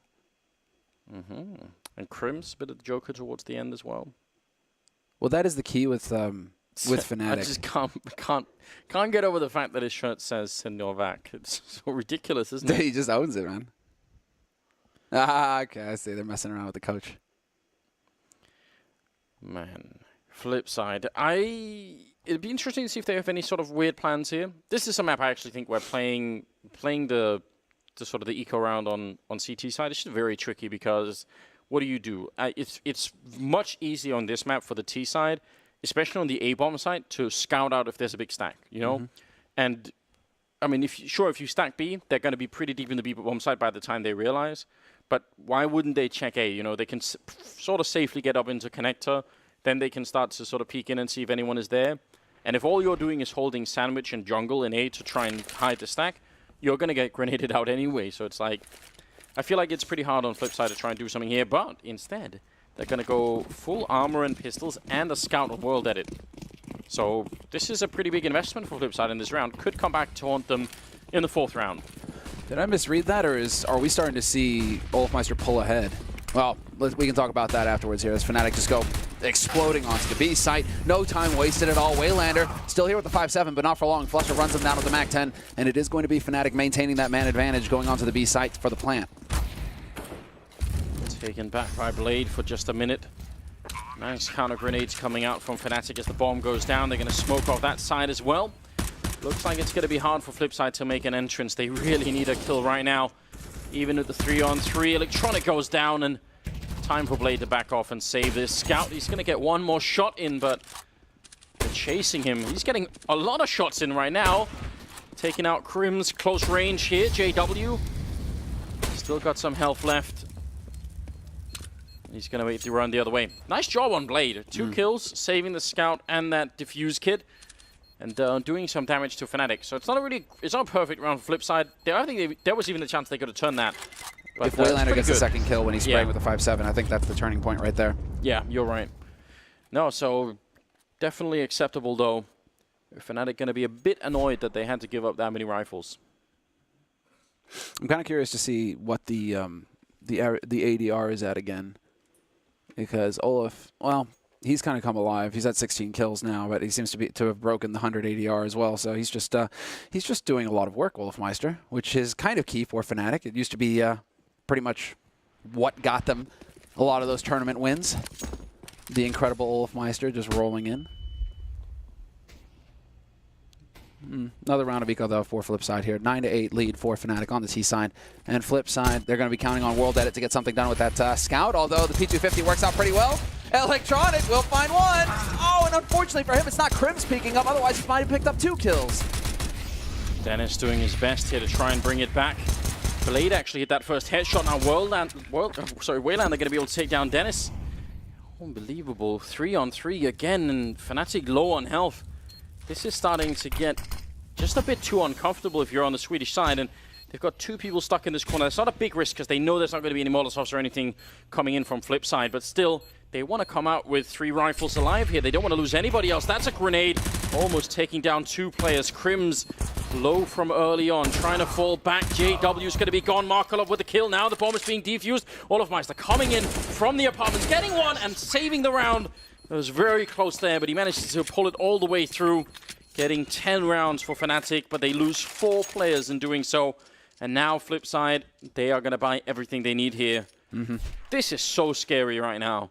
And Crims, bit of the Joker towards the end as well. Well, that is the key with Fnatic. I just can't get over the fact that his shirt says Novak. It's so ridiculous, isn't it? He just owns it, man. Okay, I see. They're messing around with the coach. Man, Flipside. It'd be interesting to see if they have any sort of weird plans here. This is a map I actually think we're playing the sort of the eco round on CT side. It's just very tricky because what do you do? It's much easier on this map for the T side, especially on the A-bomb side, to scout out if there's a big stack, you know? And, I mean, if you stack B, they're going to be pretty deep in the B-bomb side by the time they realize. But why wouldn't they check A? You know, they can sort of safely get up into connector. Then they can start to sort of peek in and see if anyone is there. And if all you're doing is holding sandwich and jungle in A to try and hide the stack, you're going to get grenaded out anyway. So it's like, I feel like it's pretty hard on Flipside to try and do something here. But instead, they're going to go full armor and pistols and a scout of World Edit. So this is a pretty big investment for Flipside in this round. Could come back to haunt them in the 4th round. Did I misread that, or are we starting to see Olofmeister pull ahead? Well, we can talk about that afterwards here as Fnatic just go exploding onto the B site. No time wasted at all. Waylander still here with the 5-7, but not for long. Flusher runs him down with the MAC-10, and it is going to be Fnatic maintaining that man advantage going onto the B site for the plant. Taken back by Blade for just a minute. Nice counter grenades coming out from Fnatic as the bomb goes down. They're going to smoke off that side as well. Looks like it's going to be hard for Flipside to make an entrance. They really need a kill right now. Even with the 3-on-3, Electronic goes down, and time for Blade to back off and save this. Scout, he's going to get one more shot in, but they're chasing him. He's getting a lot of shots in right now. Taking out Crim's close range here. JW still got some health left. He's going to wait to run the other way. Nice job on Blade. 2 kills, saving the Scout and that Diffuse kit, and doing some damage to Fnatic. So it's not a perfect round for Flipside. I think there was even a chance they could have turned that. But, if Waylander gets the second kill when he's spraying with the 5-7, I think that's the turning point right there. Yeah, you're right. No, so definitely acceptable though. Fnatic going to be a bit annoyed that they had to give up that many rifles. I'm kind of curious to see what the ADR is at again. Because Olaf, well, he's kind of come alive. He's at 16 kills now, but he seems to have broken the 100 ADR as well. So he's just doing a lot of work, Olafmeister, which is kind of key for Fnatic. It used to be pretty much what got them a lot of those tournament wins. The incredible Olafmeister just rolling in. Another round of eco, though, for Flipside here. 9-8 lead for Fnatic on the T side. And Flipside, they're going to be counting on World Edit to get something done with that Scout, although the P250 works out pretty well. Electronic will find one. Oh, and unfortunately for him, it's not Crim's peeking up. Otherwise, he might have picked up 2 kills. Dennis doing his best here to try and bring it back. Blade actually hit that first headshot. Now Waylander going to be able to take down Dennis. Unbelievable. 3-on-3 again, and Fnatic low on health. This is starting to get just a bit too uncomfortable if you're on the Swedish side, and they've got 2 people stuck in this corner. It's not a big risk because they know there's not going to be any Molotovs or anything coming in from Flipside, but still, they want to come out with 3 rifles alive here. They don't want to lose anybody else. That's a grenade, almost taking down 2 players. Crim's low from early on, trying to fall back. JW's going to be gone. Markelov with the kill now. The bomb is being defused. Olafmeister coming in from the apartments, getting one and saving the round. It was very close there, but he managed to pull it all the way through, getting 10 rounds for Fnatic, but they lose 4 players in doing so. And now, Flipside, they are going to buy everything they need here. This is so scary right now.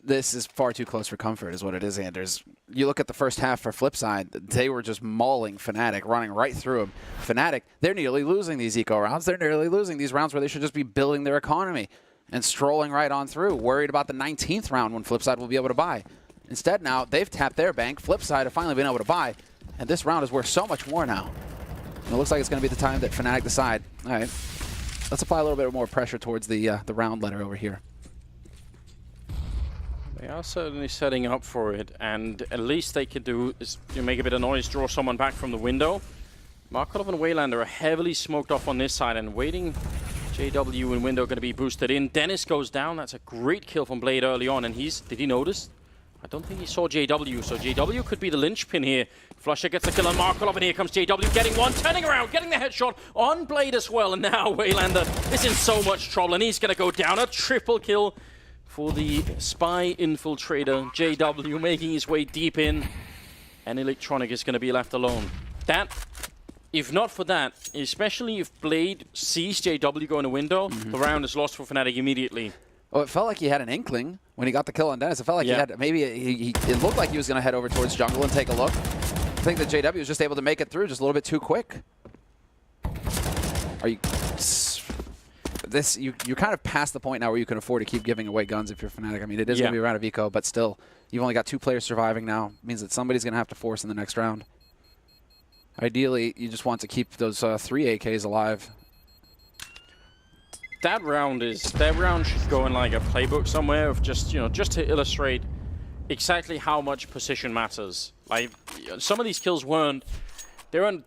This is far too close for comfort is what it is, Anders. You look at the first half for Flipside, they were just mauling Fnatic, running right through them. Fnatic, they're nearly losing these eco rounds. They're nearly losing these rounds where they should just be building their economy and strolling right on through, worried about the 19th round when Flipside will be able to buy. Instead now, they've tapped their bank. Flipside have finally been able to buy, and this round is worth so much more now. And it looks like it's going to be the time that Fnatic decide, all right, let's apply a little bit more pressure towards the round letter over here. They are certainly setting up for it, and at least they can do is make a bit of noise, draw someone back from the window. Markelov and Waylander are heavily smoked off on this side and waiting. JW and window going to be boosted in. Dennis goes down. That's a great kill from Blade early on, and did he notice? I don't think he saw JW, so JW could be the linchpin here. Flusher gets the kill on Markelov, and here comes JW getting one, turning around, getting the headshot on Blade as well, and now Waylander is in so much trouble, and he's going to go down. A triple kill for the spy infiltrator. JW making his way deep in, and Electronic is going to be left alone. That, if not for that, especially if Blade sees JW go in a window, the round is lost for Fnatic immediately. Oh, it felt like he had an inkling when he got the kill on Dennis. It felt like he had, maybe it looked like he was going to head over towards jungle and take a look. I think that JW was just able to make it through just a little bit too quick. Are you... You're kind of past the point now where you can afford to keep giving away guns if you're Fnatic. I mean, it is going to be a round of eco, but still, you've only got 2 players surviving now. It means that somebody's going to have to force in the next round. Ideally, you just want to keep those 3 AKs alive. That round should go in like a playbook somewhere of just to illustrate exactly how much position matters. Like some of these kills weren't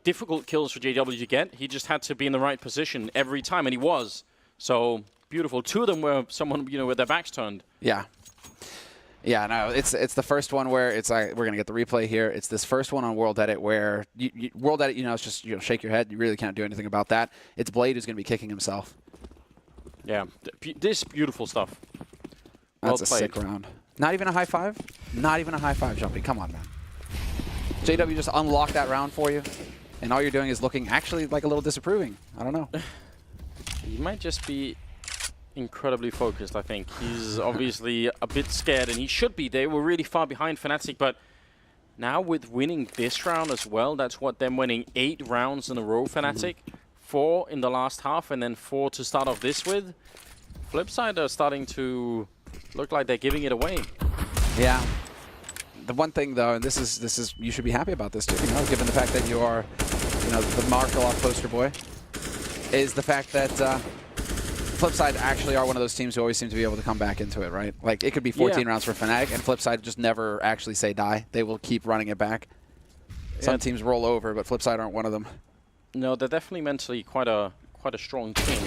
difficult kills for JW to get. He just had to be in the right position every time, and he was. So beautiful. 2 of them were someone with their backs turned. Yeah. Yeah, no, it's the first one where it's like we're gonna get the replay here. It's this first one on World Edit where World Edit, it's just shake your head. You really can't do anything about that. It's Blade who's gonna be kicking himself. Yeah, this beautiful stuff. That's a sick round. Not even a high five? Not even a high five, Jumpy. Come on, man. JW just unlocked that round for you, and all you're doing is looking actually like a little disapproving. I don't know. He might just be incredibly focused, I think. He's obviously a bit scared, and he should be. They were really far behind Fnatic, but now with winning this round as well, that's what them winning 8 rounds in a row, Fnatic. 4 in the last half, and then 4 to start off this with. Flipside are starting to look like they're giving it away. Yeah. The one thing, though, and this is you should be happy about this too, you know, given the fact that you are, you know, the Markov poster boy, is the fact that Flipside actually are one of those teams who always seem to be able to come back into it, right? Like, it could be 14 rounds for Fnatic, and Flipside just never actually say die. They will keep running it back. Some teams roll over, but Flipside aren't one of them. No, they're definitely mentally quite a strong team.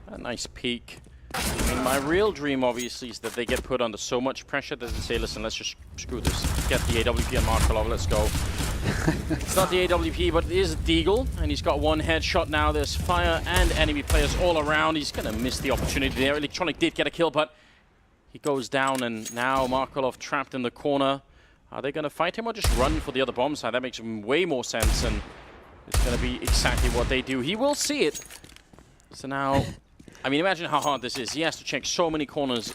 A nice peak. I mean, my real dream, obviously, is that they get put under so much pressure that they say, listen, let's just screw this. Get the AWP on Markov, let's go. It's not the AWP, but it is Deagle, and he's got 1 headshot now. There's fire and enemy players all around. He's going to miss the opportunity there. Electronic did get a kill, but he goes down, and now Markov trapped in the corner. Are they going to fight him or just run for the other bomb side? That makes way more sense, and it's going to be exactly what they do. He will see it. So now, I mean, imagine how hard this is. He has to check so many corners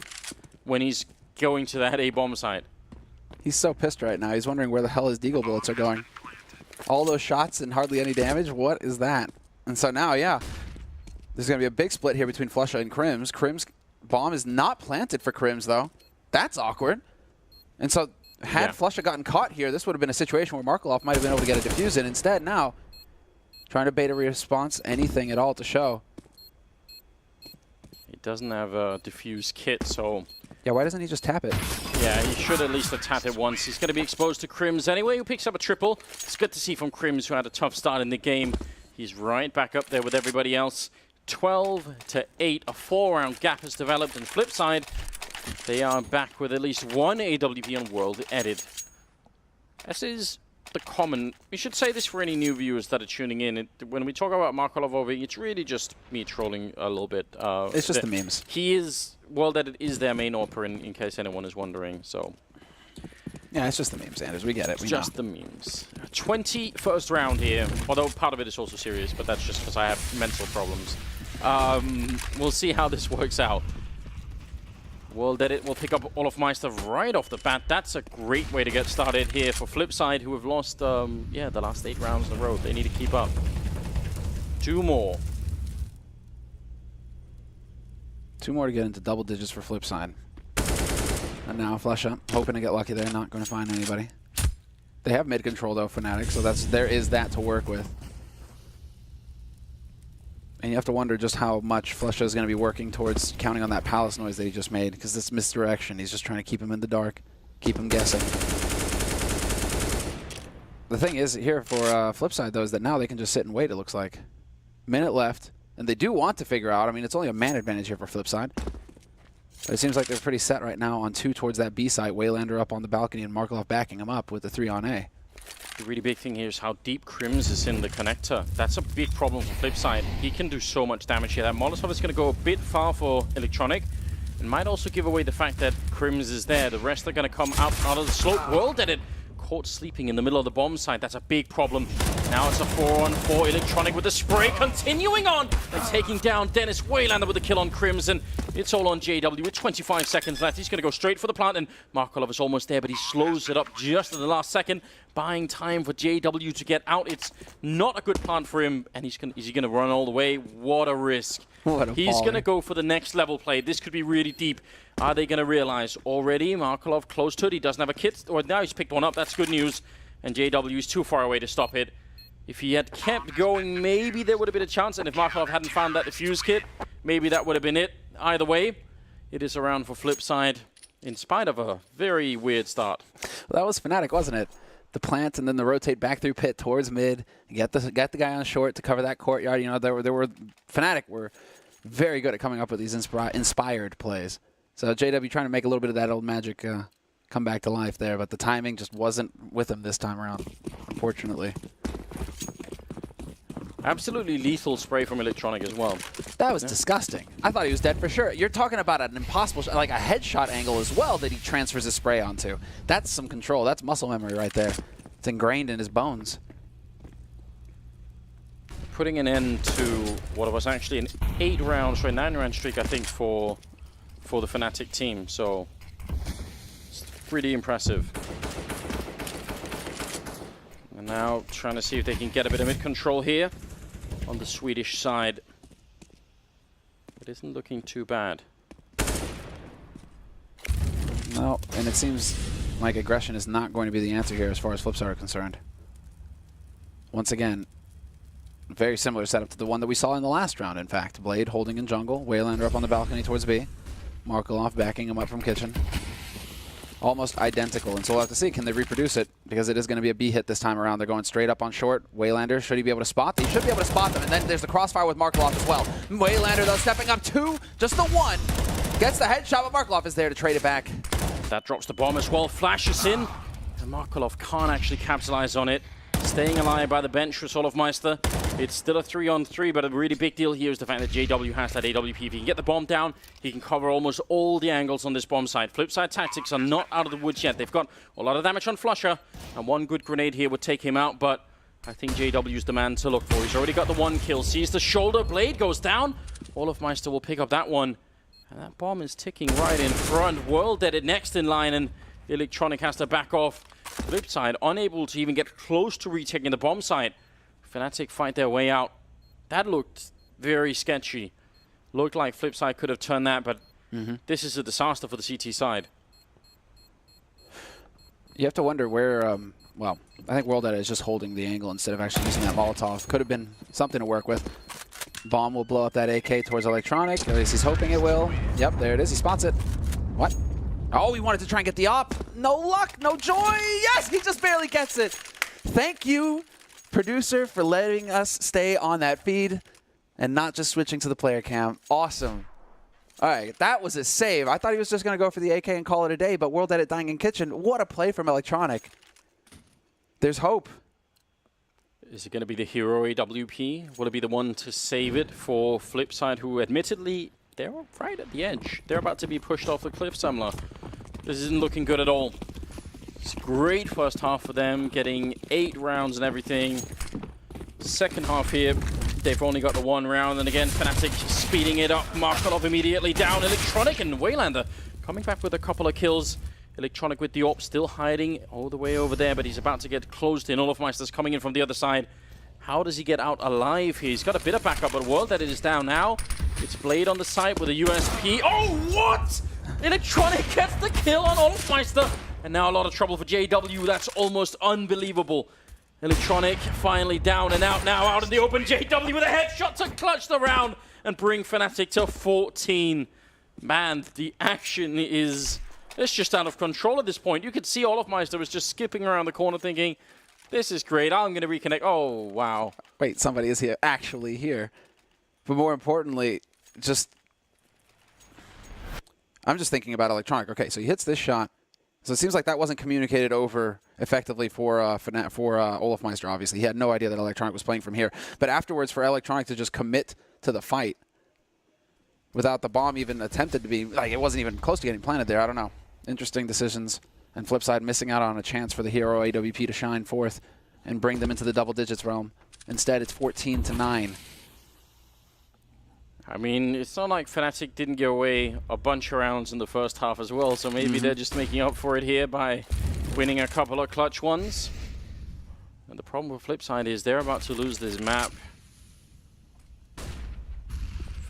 when he's going to that A-bomb site. He's so pissed right now. He's wondering where the hell his Deagle bullets are going. All those shots and hardly any damage? What is that? And so now, yeah, there's going to be a big split here between Flusha and Crims. Crims' bomb is not planted for Crims, though. That's awkward. And so had Flusha gotten caught here, this would have been a situation where Markov might have been able to get a defuse in. Instead, now, trying to bait a response, anything at all to show. He doesn't have a diffuse kit, so... Yeah, why doesn't he just tap it? Yeah, he should at least have tapped it once. He's going to be exposed to Crims anyway, who picks up a triple. It's good to see from Crims, who had a tough start in the game. He's right back up there with everybody else. 12-8, a 4-round gap has developed. And Flipside, they are back with at least 1 AWP on World Edit. This is the common... We should say this for any new viewers that are tuning in. When we talk about Markov over, it's really just me trolling a little bit. It's just the memes. He is... World Edit is their main AWP, in case anyone is wondering, so... Yeah, it's just the memes, Anders. We get it. It's just the memes. 21st round here, although part of it is also serious, but that's just because I have mental problems. We'll see how this works out. World Edit will pick up all of my stuff right off the bat. That's a great way to get started here for Flipside, who have lost, the last 8 rounds in a row. They need to keep up. 2 more. 2 more to get into double digits for Flipside. And now Flusha, hoping to get lucky there, not going to find anybody. They have mid control though, Fnatic, so there is that to work with. And you have to wonder just how much Flusha is going to be working towards counting on that palace noise that he just made, because this misdirection, he's just trying to keep him in the dark, keep him guessing. The thing is here for Flipside though is that now they can just sit and wait, it looks like. Minute left. And they do want to figure out, I mean, it's only a man advantage here for Flipside. But it seems like they're pretty set right now on 2 towards that B site. Waylander up on the balcony and Markov backing him up with the 3 on A. The really big thing here is how deep Crims is in the connector. That's a big problem for Flipside. He can do so much damage here. That Molotov is going to go a bit far for Electronic. And might also give away the fact that Crims is there. The rest are going to come out of the slope. World Edit caught sleeping in the middle of the bomb site. That's a big problem. Now it's a 4-on-4 Electronic with the spray continuing on. They're taking down Dennis Waylander with a kill on Crims, and it's all on JW with 25 seconds left. He's going to go straight for the plant, and Markov is almost there, but he slows it up just at the last second, buying time for JW to get out. It's not a good plant for him, and is he going to run all the way? What a risk. He's going to go for the next level play. This could be really deep. Are they going to realize already Markov close to it? He doesn't have a kit. Or now he's picked one up. That's good news. And JW is too far away to stop it. If he had kept going, maybe there would have been a chance. And if Markov hadn't found that defuse kit, maybe that would have been it. Either way, it is around for Flipside, in spite of a very weird start. Well, that was Fnatic, wasn't it? The plant and then the rotate back through pit towards mid. Get the guy on short to cover that courtyard. You know, Fnatic were very good at coming up with these inspired plays. So JW trying to make a little bit of that old magic come back to life there, but the timing just wasn't with him this time around, unfortunately. Absolutely lethal spray from Electronic as well. That was disgusting. I thought he was dead for sure. You're talking about an impossible, like a headshot angle as well that he transfers his spray onto. That's some control. That's muscle memory right there. It's ingrained in his bones. Putting an end to what was actually an 9-round streak, I think, for the Fnatic team. So it's pretty impressive. And now trying to see if they can get a bit of mid control here on the Swedish side. It isn't looking too bad. No, and it seems like aggression is not going to be the answer here as far as Flipsid are concerned. Once again, very similar setup to the one that we saw in the last round, in fact. Blade holding in jungle, Waylander up on the balcony towards B. Markelov backing him up from kitchen. Almost identical, and so we'll have to see, can they reproduce it? Because it is going to be a B hit this time around. They're going straight up on short. Waylander, should he be able to spot? He should be able to spot them, and then there's the crossfire with Markelov as well. Waylander, though, stepping up 2, just the 1. Gets the headshot, but Markelov is there to trade it back. That drops the bomb as well, flashes in, and Markelov can't actually capitalize on it. Staying alive by the bench for Olofmeister. It's still a 3-on-3, but a really big deal here is the fact that JW has that AWP. If he can get the bomb down, he can cover almost all the angles on this bomb site. Flipside Tactics are not out of the woods yet. They've got a lot of damage on Flusher, and one good grenade here would take him out, but I think JW's the man to look for. He's already got the 1 kill. Sees the shoulder, Blade goes down. Olofmeister will pick up that one, and that bomb is ticking right in front. World Dead it next in line, and Electronic has to back off. Flipside unable to even get close to retaking the bomb site. Fnatic fight their way out. That looked very sketchy. Looked like Flipside could have turned that, but this is a disaster for the CT side. You have to wonder where, well, I think World Dead is just holding the angle instead of actually using that Molotov. Could have been something to work with. Bomb will blow up that AK towards Electronic. At least he's hoping it will. Yep, there it is. He spots it. What? Oh, he wanted to try and get the op. No luck, no joy. Yes, he just barely gets it. Thank you, producer, for letting us stay on that feed and not just switching to the player cam. Awesome. All right, that was a save. I thought he was just going to go for the AK and call it a day, but World Edit dying in kitchen. What a play from Electronic. There's hope. Is it going to be the hero AWP? Will it be the one to save it for Flipside, who admittedly, they're right at the edge. They're about to be pushed off the cliff, Samla. This isn't looking good at all. It's a great first half for them, getting 8 rounds and everything. Second half here, they've only got the 1 round, and again, Fnatic speeding it up. Markelov immediately down. Electronic and Waylander coming back with a couple of kills. Electronic with the AWP still hiding all the way over there, but he's about to get closed in. Olofmeister's coming in from the other side. How does he get out alive here? He's got a bit of backup, but World Dead is down now. It's Blade on the side with a USP. Oh, what? Electronic gets the kill on Olofmeister. And now a lot of trouble for JW. That's almost unbelievable. Electronic finally down and out now, out in the open. JW with a headshot to clutch the round and bring Fnatic to 14. Man, the action is... it's just out of control at this point. You could see Olofmeister was just skipping around the corner thinking, this is great, I'm going to reconnect. Oh, wow. Wait, somebody is here, actually here. But more importantly, just... I'm just thinking about Electronic. Okay, so he hits this shot. So it seems like that wasn't communicated over effectively for Olofmeister, obviously. He had no idea that Electronic was playing from here. But afterwards, for Electronic to just commit to the fight without the bomb even attempted to be... like, it wasn't even close to getting planted there. I don't know. Interesting decisions. And Flipside missing out on a chance for the hero AWP to shine forth and bring them into the double digits realm. Instead, it's 14-9. I mean, it's not like Fnatic didn't give away a bunch of rounds in the first half as well, so maybe they're just making up for it here by winning a couple of clutch ones. And the problem with Flipside is they're about to lose this map.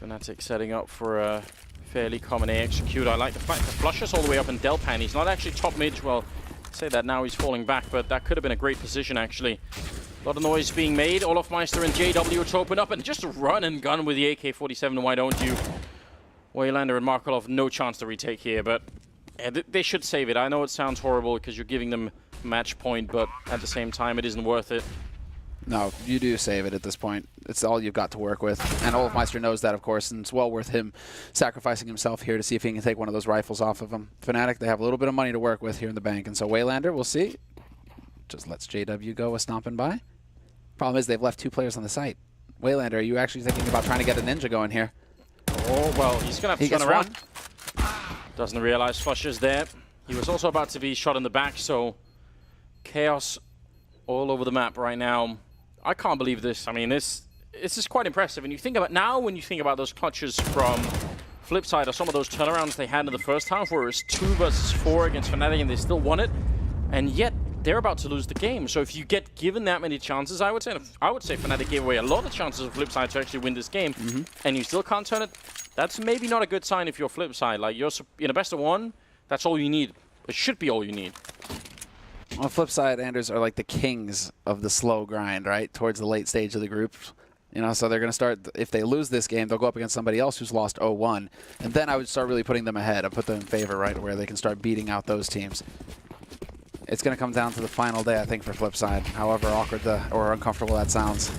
Fnatic setting up for a fairly common A execute. I like the fact that Flusher's all the way up in Delpan. He's not actually top mid. Well, I say that now he's falling back, but that could have been a great position, actually. A lot of noise being made. Olofmeister and JW to open up and just run and gun with the AK-47. Why don't you? Waylander and Markelov, no chance to retake here, but they should save it. I know it sounds horrible because you're giving them match point, but at the same time, it isn't worth it. No, you do save it at this point. It's all you've got to work with. And Olofmeister knows that, of course, and it's well worth him sacrificing himself here to see if he can take one of those rifles off of him. Fnatic, they have a little bit of money to work with here in the bank, and so Waylander, we'll see. Just lets JW go a stomping by. Problem is they've left 2 players on the site. Waylander, are you actually thinking about trying to get a ninja going here? Oh, well, he's going to have to turn around. One. Doesn't realize Flusher's there. He was also about to be shot in the back, so chaos all over the map right now. I can't believe this. I mean, this is quite impressive. And you think about now, when you think about those clutches from Flipside or some of those turnarounds they had in the first half, where it was 2 versus 4 against Fnatic and they still won it, and yet they're about to lose the game. So if you get given that many chances, I would say Fnatic gave away a lot of chances of Flipside to actually win this game, and you still can't turn it. That's maybe not a good sign if you're Flipside. Like, you're in a best of 1, that's all you need. It should be all you need. Well, Flipside Anders are like the kings of the slow grind, right? Towards the late stage of the group. You know, so they're going to start, if they lose this game, they'll go up against somebody else who's lost 0-1. And then I would start really putting them ahead. I'd put them in favor, right, where they can start beating out those teams. It's going to come down to the final day, I think, for Flipside, however awkward or uncomfortable that sounds.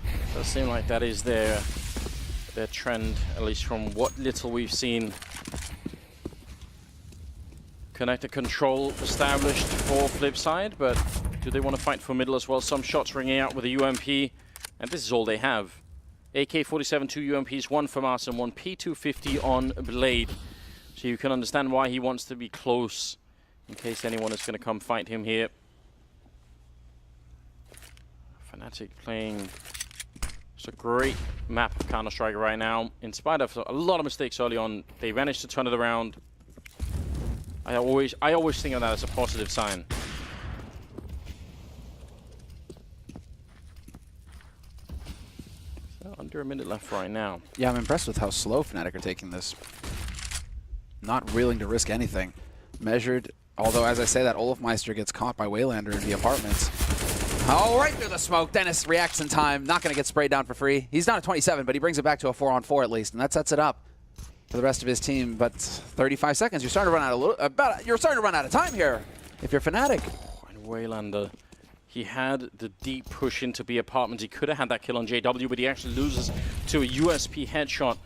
It does seem like that is their trend, at least from what little we've seen. Connector control established for Flipside, but do they want to fight for middle as well? Some shots ringing out with a UMP, and this is all they have. AK-47, 2 UMPs, 1 FAMAS and 1 P250 on Blade. So you can understand why he wants to be close in case anyone is going to come fight him here. Fnatic playing just a great map of Counter-Strike right now. In spite of a lot of mistakes early on, they managed to turn it around. I always think of that as a positive sign. So under a minute left right now. Yeah, I'm impressed with how slow Fnatic are taking this. Not willing to risk anything. Measured, although as I say that, Olofmeister gets caught by Waylander in the apartments. Oh, right through the smoke. Dennis reacts in time. Not going to get sprayed down for free. He's down at 27, but he brings it back to a 4-on-4 at least, and that sets it up for the rest of his team. But 35 seconds. You're starting to run out you're starting to run out of time here if you're Fnatic. Oh, and Waylander, he had the deep push into B apartment. He could have had that kill on JW, but he actually loses to a USP headshot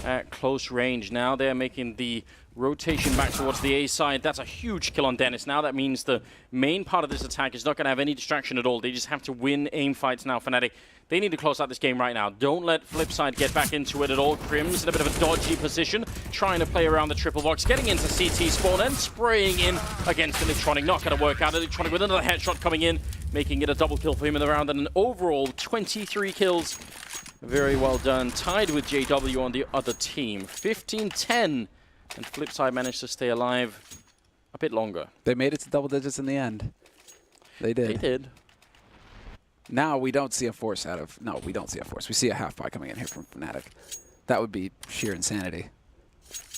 at close range. Now they're making the rotation back towards the A side. That's a huge kill on Dennis. Now that means the main part of this attack is not going to have any distraction at all. They just have to win aim fights now, Fnatic. They need to close out this game right now. Don't let Flipside get back into it at all. Crim's in a bit of a dodgy position, trying to play around the triple box, getting into CT spawn and spraying in against Electronic. Not going to work out. Electronic with another headshot coming in, making it a double kill for him in the round, and an overall 23 kills. Very well done. Tied with JW on the other team. 15-10. And Flipside managed to stay alive a bit longer. They made it to double digits in the end. They did. They did. Now we don't see a force out of... No, we don't see a force. We see a half-buy coming in here from Fnatic. That would be sheer insanity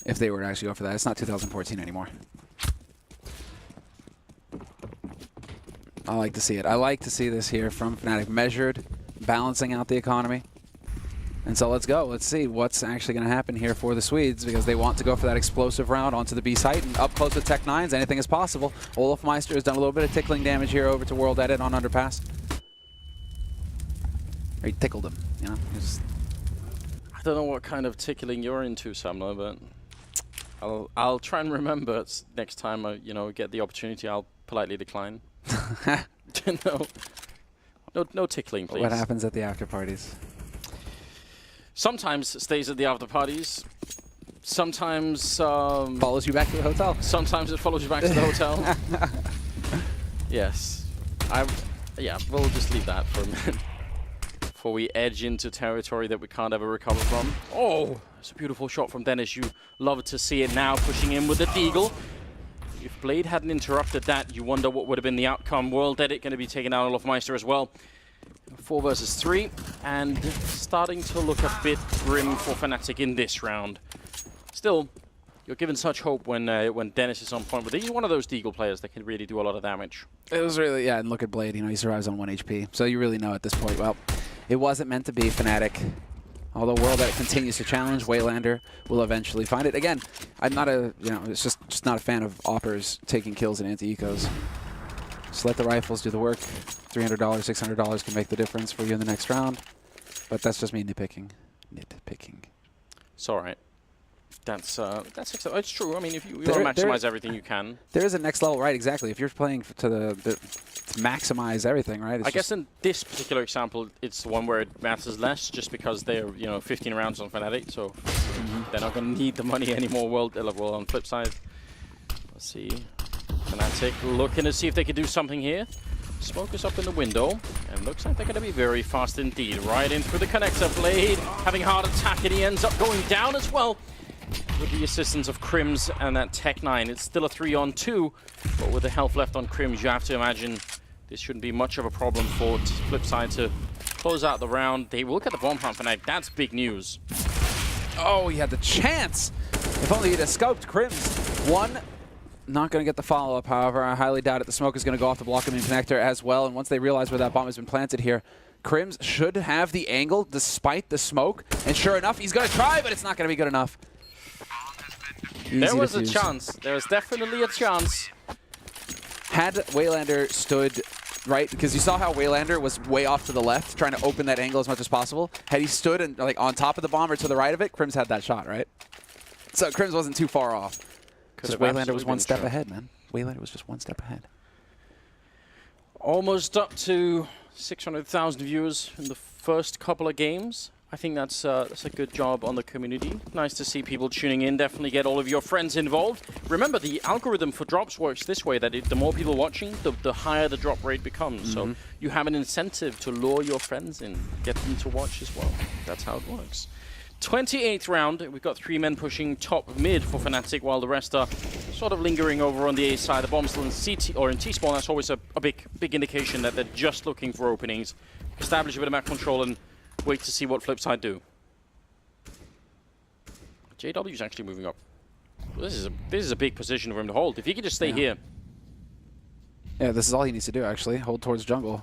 if they were to actually go for that. It's not 2014 anymore. I like to see it. I like to see this here from Fnatic. Measured, balancing out the economy. And so let's go. Let's see what's actually going to happen here for the Swedes, because they want to go for that explosive round onto the B site, and up close with Tech 9s, anything is possible. Olofmeister has done a little bit of tickling damage here over to World Edit on Underpass. Or he tickled him, you know? I don't know what kind of tickling you're into, Sumner, but I'll try and remember next time I get the opportunity. I'll politely decline. No tickling, please. What happens at the after parties? Sometimes it stays at the after parties. Sometimes follows you back to the hotel. Sometimes it follows you back to the hotel. Yes. Yeah, we'll just leave that for a minute before we edge into territory that we can't ever recover from. Oh, it's a beautiful shot from Dennis. You love to see it now, pushing in with the Deagle. If Blade hadn't interrupted that, you wonder what would have been the outcome. World Edit going to be taking out Olofmeister as well. 4 versus 3, and starting to look a bit grim for Fnatic in this round. Still, you're given such hope when Dennis is on point, but he's one of those Deagle players that can really do a lot of damage. It was really, yeah, and look at Blade, he survives on 1 HP, so you really know at this point, well, it wasn't meant to be Fnatic. Although World Edit continues to challenge, Waylander will eventually find it. Again, I'm not it's just not a fan of Oppers taking kills in anti-ecos. Just let the rifles do the work. $300, $600 can make the difference for you in the next round. But that's just me nitpicking. It's all right. That's it's true. I mean, if you want to maximize everything you can. There is a next level, right? Exactly. If you're playing to maximize everything, right? I guess in this particular example, it's the one where it matters less, just because they're 15 rounds on Fnatic, so they're not going to need the money anymore. Well, on flip side, let's see, Fnatic looking to see if they can do something here. Smoke is up in the window, and looks like they're going to be very fast indeed. Right in through the connector. Blade having a hard attack, and he ends up going down as well. With the assistance of Crims and that Tech-9, it's still a 3-on-2, but with the health left on Crims, you have to imagine this shouldn't be much of a problem for Flipside to close out the round. They will get the bomb from Fnatic. That's big news. Oh, he had the chance. If only he'd have scoped Crims. One, not going to get the follow-up, however. I highly doubt it. The smoke is going to go off the block in connector as well, and once they realize where that bomb has been planted here, Crims should have the angle despite the smoke, and sure enough, he's going to try, but it's not going to be good enough. There was a chance. There was definitely a chance. Had Waylander stood right, because you saw how Waylander was way off to the left, trying to open that angle as much as possible. Had he stood and like on top of the bomb or to the right of it, Crims had that shot, right? So Crims wasn't too far off. Because Waylander was one step ahead, man. Waylander was just one step ahead. Almost up to 600,000 viewers in the first couple of games. I think that's a good job on the community. Nice to see people tuning in. Definitely get all of your friends involved. Remember, the algorithm for drops works this way, that the more people watching, the higher the drop rate becomes. So you have an incentive to lure your friends in, get them to watch as well. That's how it works. 28th round, we've got 3 men pushing top mid for Fnatic, while the rest are sort of lingering over on the A side. The bomb's still in CT or in T-spawn. That's always a big indication that they're just looking for openings. Establish a bit of map control and wait to see what Flipside do. JW's actually moving up. This is a big position for him to hold. If he could just stay here. Yeah, this is all he needs to do, actually. Hold towards jungle.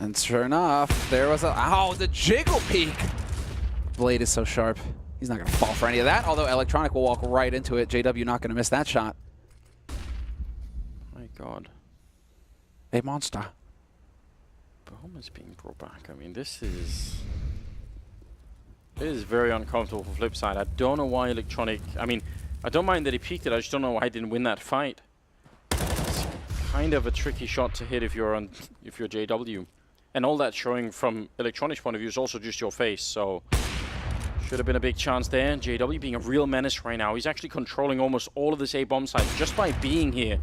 And sure enough, there was a... Oh, the jiggle peek! Blade is so sharp. He's not going to fall for any of that, although Electronic will walk right into it. JW not going to miss that shot. My God. A monster. Bomb is being brought back. I mean, this is very uncomfortable for Flipside. I don't know why Electronic... I mean, I don't mind that he peeked it. I just don't know why he didn't win that fight. It's kind of a tricky shot to hit if you're JW. And all that showing from Electronic's point of view is also just your face, so... Should have been a big chance there. JW being a real menace right now. He's actually controlling almost all of this A-bomb side just by being here.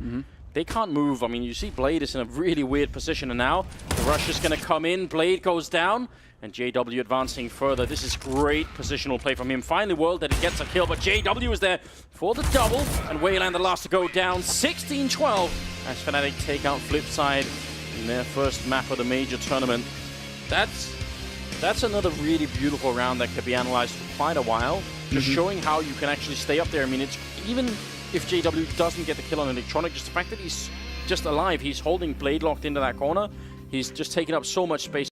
They can't move. I mean, you see Blade is in a really weird position, and now the rush is going to come in. Blade goes down, and JW advancing further. This is great positional play from him. Finally, World that he gets a kill, but JW is there for the double, and Wayland the last to go down. 16-12 as Fnatic take out Flipside in their first map of the major tournament. That's another really beautiful round that could be analyzed for quite a while. Just showing how you can actually stay up there. I mean, it's even if JW doesn't get the kill on Electronic, just the fact that he's just alive, he's holding Blade locked into that corner. He's just taking up so much space.